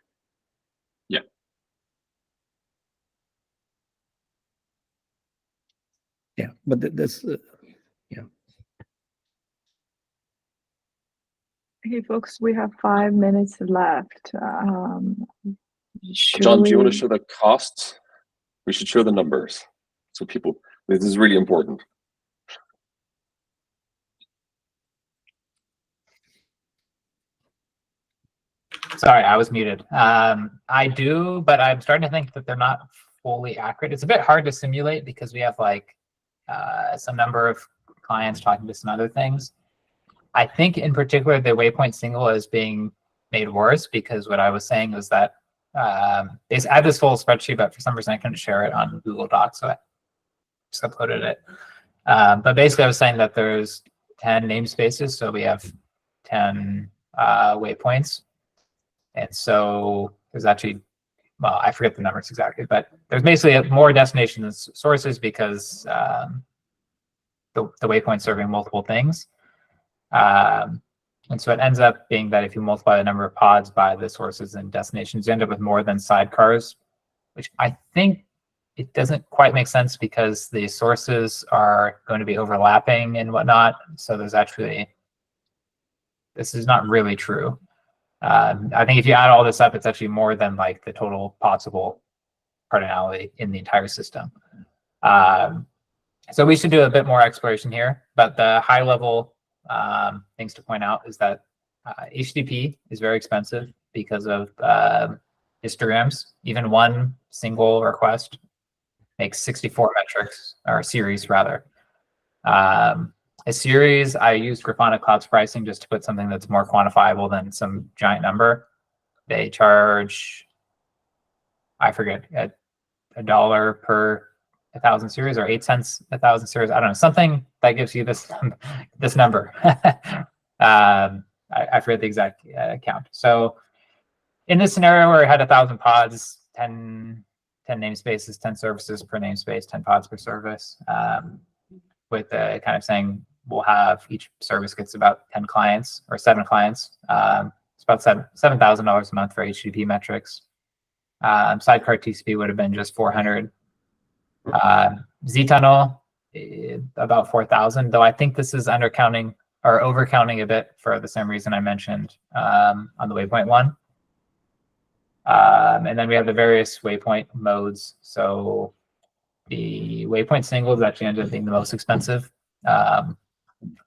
Yeah. Yeah, but this, yeah. Okay, folks, we have 5 minutes left. John, do you want to we- show the costs? We should show the numbers. So people, this is really important. Sorry, I was muted. I do, but I'm starting to think that they're not fully accurate. It's a bit hard to simulate because we have like some number of clients talking to some other things. I think in particular, the waypoint single is being made worse because what I was saying was that I had this full spreadsheet, but for some reason I couldn't share it on Google Docs, so I just uploaded it. But basically I was saying that there's 10 namespaces, so we have 10 waypoints. And so there's actually, well, I forget the numbers exactly, but there's basically more destinations sources because the waypoint's serving multiple things. And so it ends up being that if you multiply the number of pods by the sources and destinations, you end up with more than sidecars, which I think it doesn't quite make sense because the sources are going to be overlapping and whatnot. So there's actually, this is not really true. I think if you add all this up, it's actually more than like the total possible cardinality in the entire system. So we should do a bit more exploration here, but the high level things to point out is that HTTP is very expensive because of histograms. Even one single request makes 64 metrics, or series rather. A series, I used Grafana Cloud's pricing just to put something that's more quantifiable than some giant number. They charge, I forget, $1 per 1,000 series or 8 cents 1,000 series. I don't know, something that gives you this this number. I forget the exact count. So in this scenario where I had 1,000 pods, 10 namespaces, 10 services per namespace, 10 pods per service, with kind of saying we'll have each service gets about 10 clients or 7 clients. It's about $7,000 a month for HTTP metrics. Sidecar TCP would have been just 400. zTunnel, about 4,000, though I think this is undercounting or overcounting a bit for the same reason I mentioned on the waypoint one. And then we have the various waypoint modes. So the waypoint single actually ended up being the most expensive.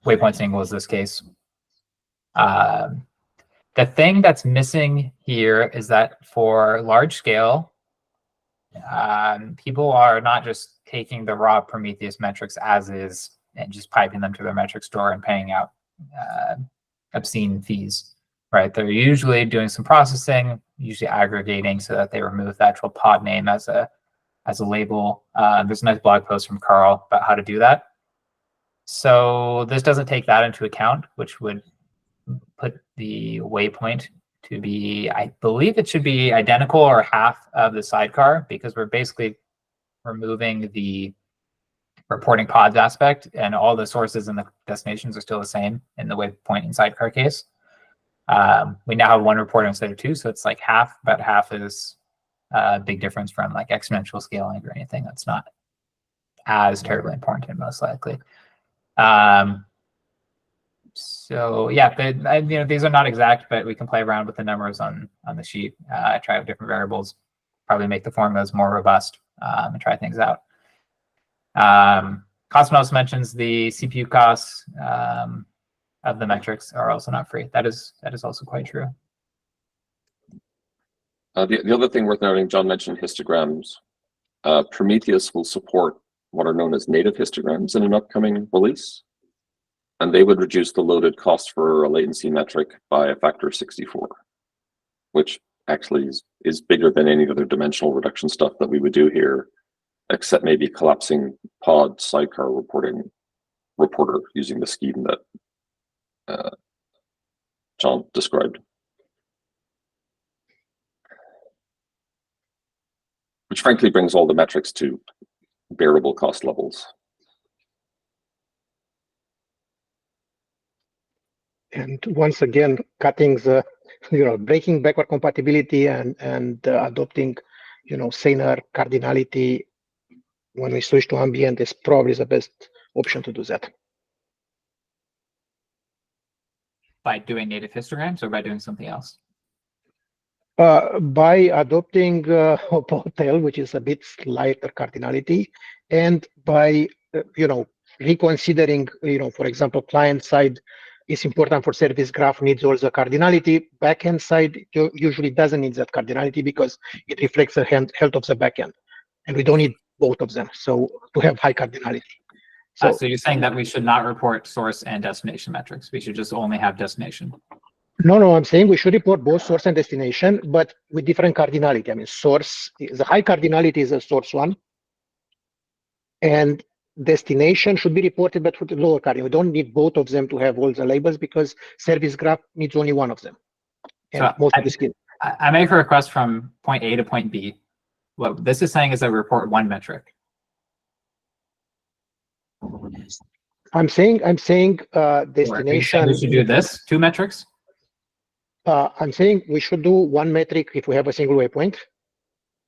Waypoint single is this case. The thing that's missing here is that for large scale, people are not just taking the raw Prometheus metrics as is and just piping them to their metric store and paying out obscene fees, right? They're usually doing some processing, usually aggregating so that they remove the actual pod name as a label. There's a nice blog post from Carl about how to do that. So this doesn't take that into account, which would put the waypoint to be, I believe it should be identical or half of the sidecar, because we're basically removing the reporting pods aspect, and all the sources and the destinations are still the same in the waypoint and sidecar case. We now have one reporter instead of two, so it's like half, but half is a big difference from like exponential scaling or anything that's not as terribly important, most likely. So yeah, these are not exact, but we can play around with the numbers on the sheet. Try out different variables, probably make the formulas more robust, and try things out. Cosmos mentions the CPU costs of the metrics are also not free. That is also quite true. The other thing worth noting, John mentioned histograms. Prometheus will support what are known as native histograms in an upcoming release, and they would reduce the loaded cost for a latency metric by a factor of 64, which actually is bigger than any other dimensional reduction stuff that we would do here, except maybe collapsing pod sidecar reporter using the scheme that John described. Which frankly brings all the metrics to bearable cost levels. And once again, cutting the, breaking backward compatibility and adopting, saner cardinality when we switch to ambient is probably the best option to do that. By doing native histograms or by doing something else? By adopting hotel, which is a bit lighter cardinality, and by reconsidering, for example, client side is important for service graph, needs also cardinality. Backend side usually doesn't need that cardinality because it reflects the health of the backend, and we don't need both of them. So to have high cardinality. So you're saying that we should not report source and destination metrics. We should just only have destination. No, I'm saying we should report both source and destination, but with different cardinality. I mean, source, the high cardinality is a source one, and destination should be reported, but with the lower cardinality. We don't need both of them to have all the labels because service graph needs only one of them. And So most of the skill. I make a request from point A to point B. What this is saying is that we report one metric. I'm saying Or are you saying destination. we should do this, 2 metrics? I'm saying we should do one metric if we have a single waypoint,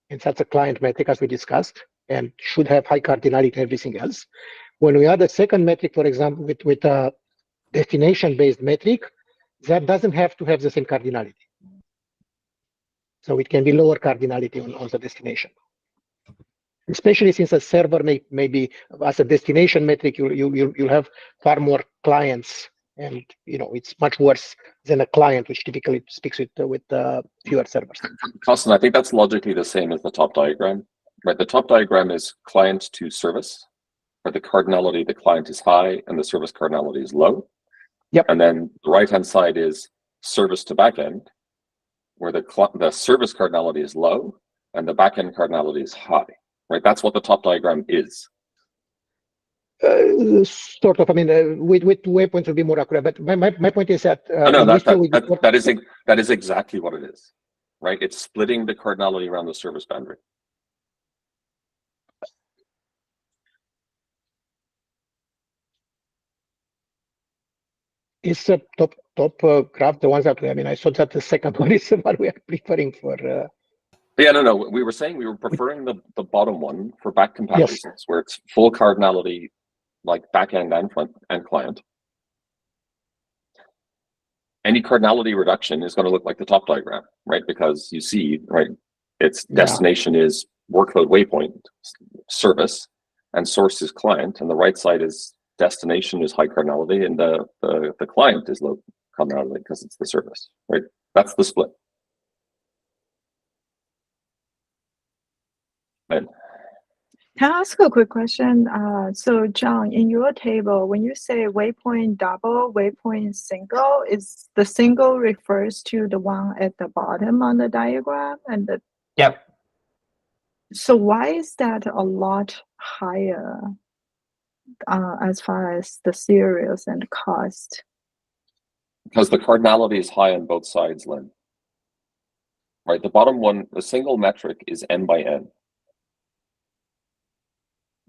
and that's a client metric as we discussed, and should have high cardinality and everything else. When we add a second metric, for example, with a destination-based metric, that doesn't have to have the same cardinality. So it can be lower cardinality on the destination. Especially since a server may be as a destination metric, you'll have far more clients, and it's much worse than a client which typically speaks with fewer servers. Austin, I think that's logically the same as the top diagram, right? The top diagram is client to service, where the cardinality of the client is high and the service cardinality is low. Yep. And then the right-hand side is service to backend, where the service cardinality is low and the backend cardinality is high, right? That's what the top diagram is. Sort of. I mean, with waypoints will be more accurate. But my point is that that is exactly what it is, right? It's splitting the cardinality around the service boundary. Is the top graph the ones that I saw that the second one is what we are preferring for. Yeah, no. We were saying we were preferring the bottom one for back comparisons, Yes. where it's full cardinality, like backend and front and client. Any cardinality reduction is going to look like the top diagram, right? Because you see, right, its destination is workload waypoint service, and source is client, and the right side is destination is high cardinality, and the client is low cardinality because it's the service, right? That's the split. And Can I ask a quick question? So John, in your table, when you say waypoint double, waypoint single, is the single refers to the one at the bottom on the diagram? Yep. So why is that a lot higher as far as the serials and cost? because the cardinality is high on both sides, Lynn. Right, the bottom one, the single metric is n by n.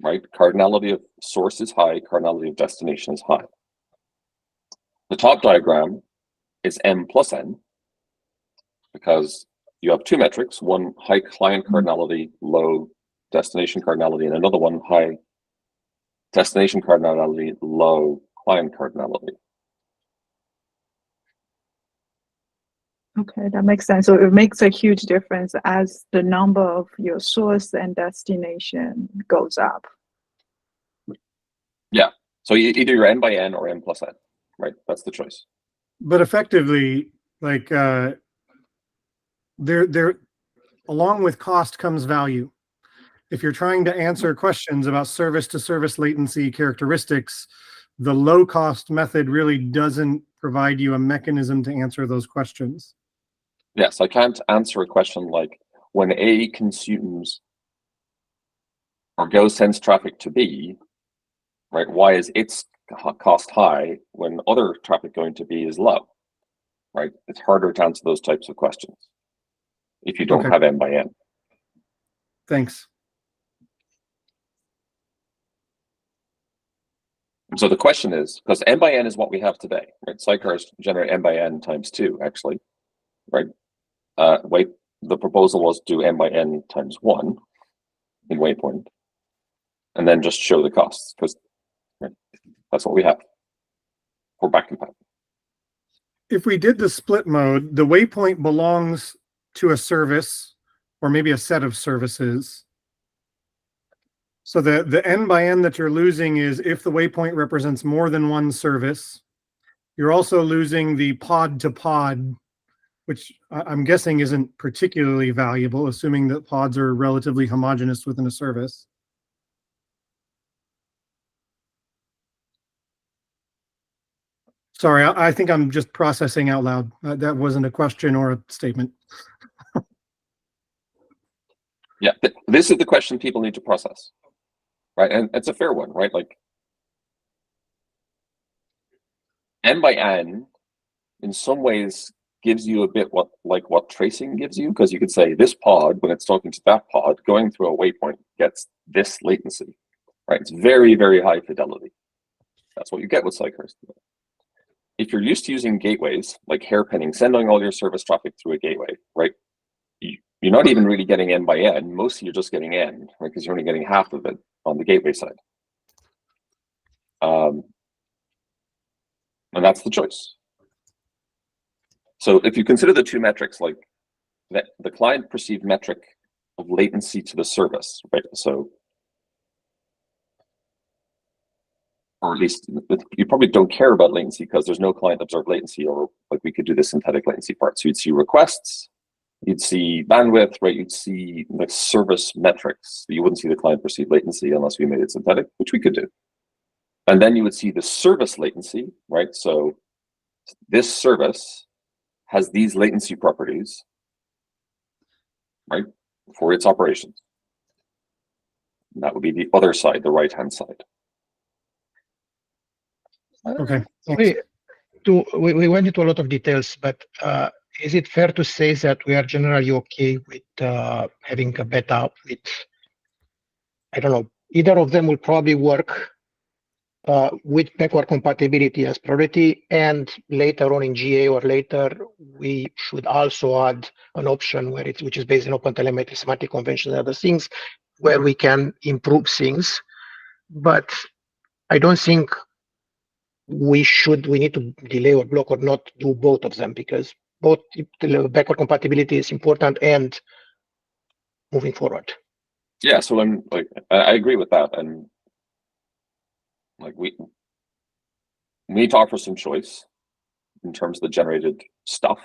Right, cardinality of source is high, cardinality of destination is high. The top diagram is m plus n because you have two metrics, one high client cardinality, low destination cardinality, and another one high destination cardinality, low client cardinality. Okay, that makes sense. So it makes a huge difference as the number of your source and destination goes up. Yeah, so either you're n by n or n plus n, right? That's the choice. But effectively, like there along with cost comes value. If you're trying to answer questions about service to service latency characteristics, the low cost method really doesn't provide you a mechanism to answer those questions. Yes, I can't answer a question like when A consumes or Go sends traffic to B, right? Why is its cost high when other traffic going to B is low, right? It's harder to answer those types of questions if you don't have n by n. Thanks. So the question is, because n by n is what we have today, right? Sidecars generate n by n times 2, actually, right? The proposal was do n by n times 1 in waypoint, and then just show the costs, because right, that's what we have for back compat. If we did the split mode, the waypoint belongs to a service or maybe a set of services. So the n by n that you're losing is if the waypoint represents more than one service. You're also losing the pod to pod, which I'm guessing isn't particularly valuable, assuming that pods are relatively homogeneous within a service. Sorry, I think I'm just processing out loud. That wasn't a question or a statement. Yeah, this is the question people need to process, right? And it's a fair one, right? Like n by n, in some ways, gives you a bit what tracing gives you, because you could say this pod, when it's talking to that pod, going through a waypoint gets this latency, right? It's very, very high fidelity. That's what you get with Cycurst. If you're used to using gateways, like hairpinning, sending all your service traffic through a gateway, right? You're not even really getting n by n. Mostly you're just getting n, right? Because you're only getting half of it on the gateway side. And that's the choice. So if you consider the two metrics, like that, the client perceived metric of latency to the service, right? So, or at least you probably don't care about latency because there's no client observed latency, or like we could do the synthetic latency part. So you'd see requests, you'd see bandwidth, right? You'd see the service metrics. You wouldn't see the client perceived latency unless we made it synthetic, which we could do. And then you would see the service latency, right? So this service has these latency properties, right, for its operations. And that would be the other side, the right-hand side. Okay. We went into a lot of details, but is it fair to say that we are generally okay with having a beta with, I don't know, either of them will probably work with backward compatibility as priority, and later on in GA or later, we should also add an option which is based on OpenTelemetry, semantic conventions, and other things, where we can improve things. But I don't think we need to delay or block or not do both of them, because both the backward compatibility is important and moving forward. Yeah, so I agree with that, and like we need to offer some choice in terms of the generated stuff.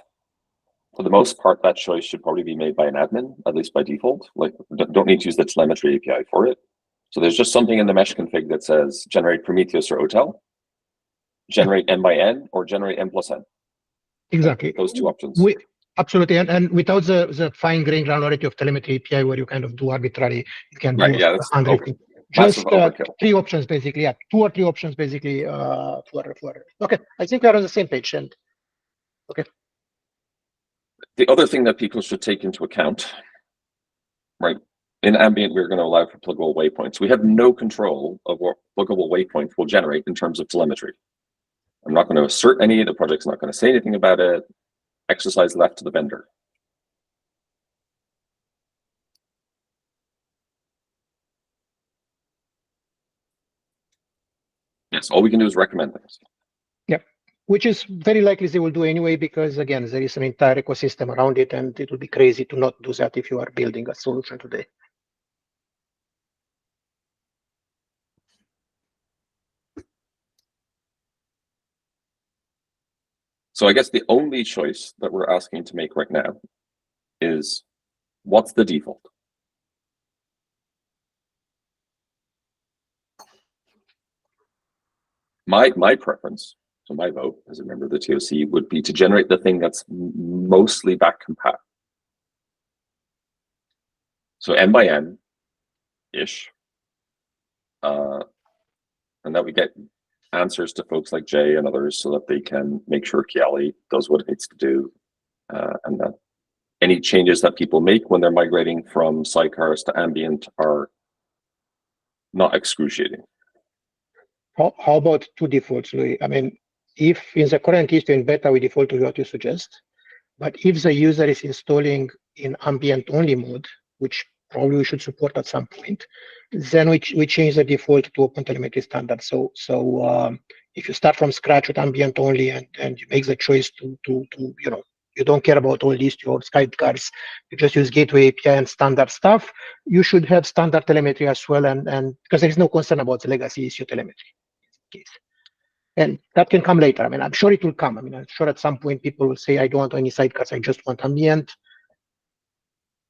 For the most part, that choice should probably be made by an admin, at least by default. Like, don't need to use the telemetry API for it. So there's just something in the mesh config that says generate Prometheus or OTel, generate n by n, or generate n plus n. Exactly. Those two options. Absolutely, and without the fine-grained granularity of telemetry API, where you kind of do arbitrary, you can do that's unrating. Just 3 options, basically. Yeah, 2 or 3 options, basically. Okay, I think we are on the same page. And okay. The other thing that people should take into account, right? In Ambient, we're going to allow for pluggable waypoints. We have no control of what pluggable waypoints will generate in terms of telemetry. I'm not going to assert any. The project's not going to say anything about it. Exercise left to the vendor. Yes, all we can do is recommend things. Yep, which is very likely they will do anyway, because again, there is an entire ecosystem around it, and it would be crazy to not do that if you are building a solution today. So I guess the only choice that we're asking to make right now is, what's the default? My preference, so my vote as a member of the TOC, would be to generate the thing that's mostly back compat. So n by n-ish. And that we get answers to folks like Jay and others so that they can make sure Kiali does what it needs to do. And that any changes that people make when they're migrating from Cycurst to Ambient are not excruciating. How about 2 defaults, Louis? I mean, if in the current issue in beta, we default to what you suggest, but if the user is installing in Ambient only mode, which probably we should support at some point, then we change the default to OpenTelemetry standard. So if you start from scratch with Ambient only and you make the choice to you don't care about all these your sidecars, you just use gateway API and standard stuff, you should have standard telemetry as well, and because there is no concern about the legacy issue telemetry case. And that can come later. I mean, I'm sure it will come. I mean, I'm sure at some point people will say, I don't want any sidecars, I just want ambient.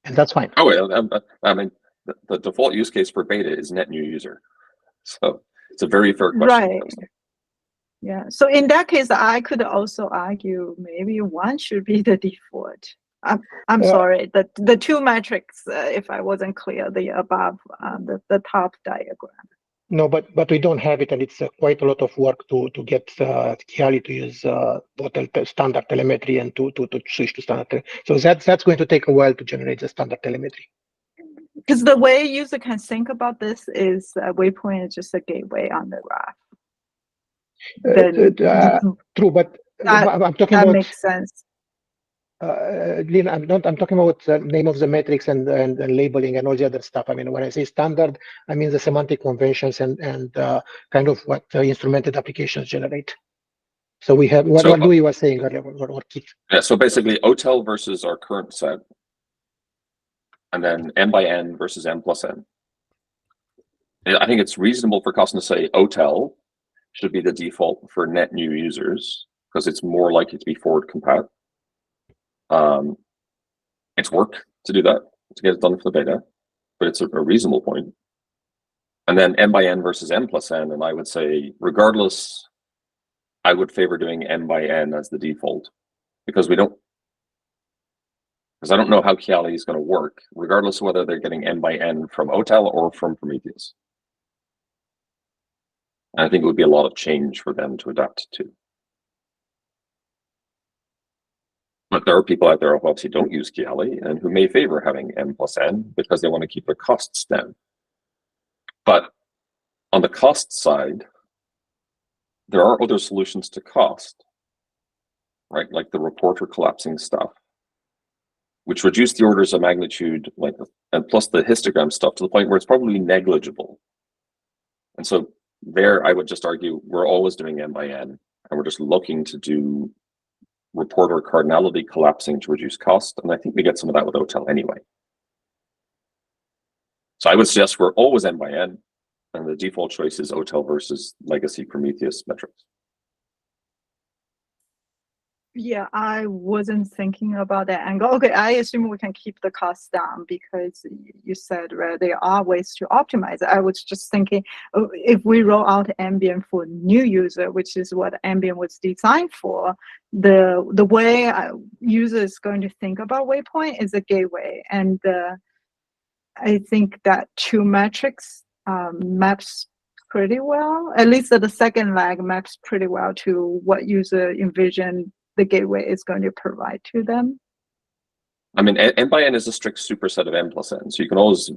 And that's fine. Oh, well, I mean, the default use case for beta is net new user. So it's a very fair question. Right. Yeah. So in that case, I could also argue maybe one should be the default. I'm sorry, the two metrics, if I wasn't clear, the above, the top diagram. No, but we don't have it, and it's quite a lot of work to get Kiali to use standard telemetry and to switch to standard. So that's going to take a while to generate the standard telemetry. Because the way user can think about this is waypoint is just a gateway on the graph. True, but I'm talking that about. Makes sense. Lina, I'm talking about the name of the metrics and labeling and all the other stuff. I mean, when I say standard, I mean the semantic conventions and kind of what instrumented applications generate. So we have what Louis was saying earlier. Yeah. So basically, OTel versus our current set, and then M by N versus M plus N. I think it's reasonable for Costin to say OTel should be the default for net new users because it's more likely to be forward compat. It's work to do that, to get it done for the beta, but it's a reasonable point. And then M by N versus M plus N, and I would say, regardless, I would favor doing M by N as the default because I don't know how Kiali is going to work, regardless of whether they're getting M by N from OTel or from Prometheus. And I think it would be a lot of change for them to adapt to. But there are people out there who obviously don't use Kiali and who may favor having M plus N because they want to keep their costs down. But on the cost side, there are other solutions to cost, right? Like the reporter collapsing stuff, which reduce the orders of magnitude, and plus the histogram stuff to the point where it's probably negligible. And so there, I would just argue we're always doing M by N, and we're just looking to do reporter cardinality collapsing to reduce cost, and I think we get some of that with OTel anyway. So I would suggest we're always M by N, and the default choice is OTel versus legacy Prometheus metrics. Yeah, I wasn't thinking about that angle. Okay, I assume we can keep the costs down because you said, right, there are ways to optimize it. I was just thinking, if we roll out Ambient for new user, which is what Ambient was designed for, the way user is going to think about waypoint is a gateway. And I think that two metrics maps pretty well, at least the second leg maps pretty well to what user envision the gateway is going to provide to them. I mean, M by N is a strict superset of M plus N, so you can always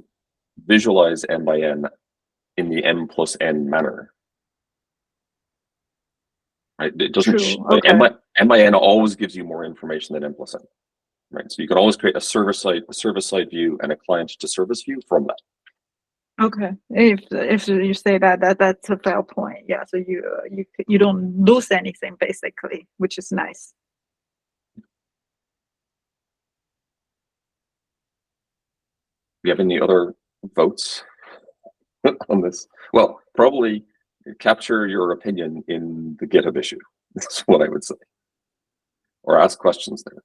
visualize M by N in the M plus N manner. Right? It doesn't. Okay. M by N always gives you more information than M plus N. Right? So you can always create a server side view and a client to service view from that. Okay, if you say that's a fair point. Yeah, so you don't lose anything basically, which is nice. Do you have any other votes on this? Well, probably capture your opinion in the GitHub issue. That's what I would say, or ask questions there.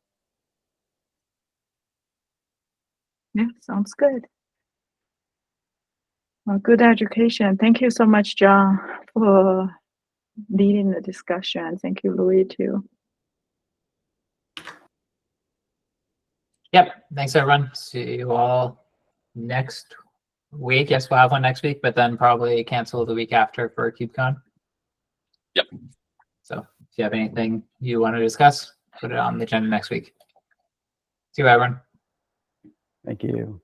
Yeah, sounds good. Well, good education. Thank you so much, John, for leading the discussion. Thank you, Louis, too. Yep. Thanks, everyone. See you all next week. Yes, we'll have one next week, but then probably cancel the week after for KubeCon. Yep. So if you have anything you want to discuss, put it on the agenda next week. See you, everyone. Thank you.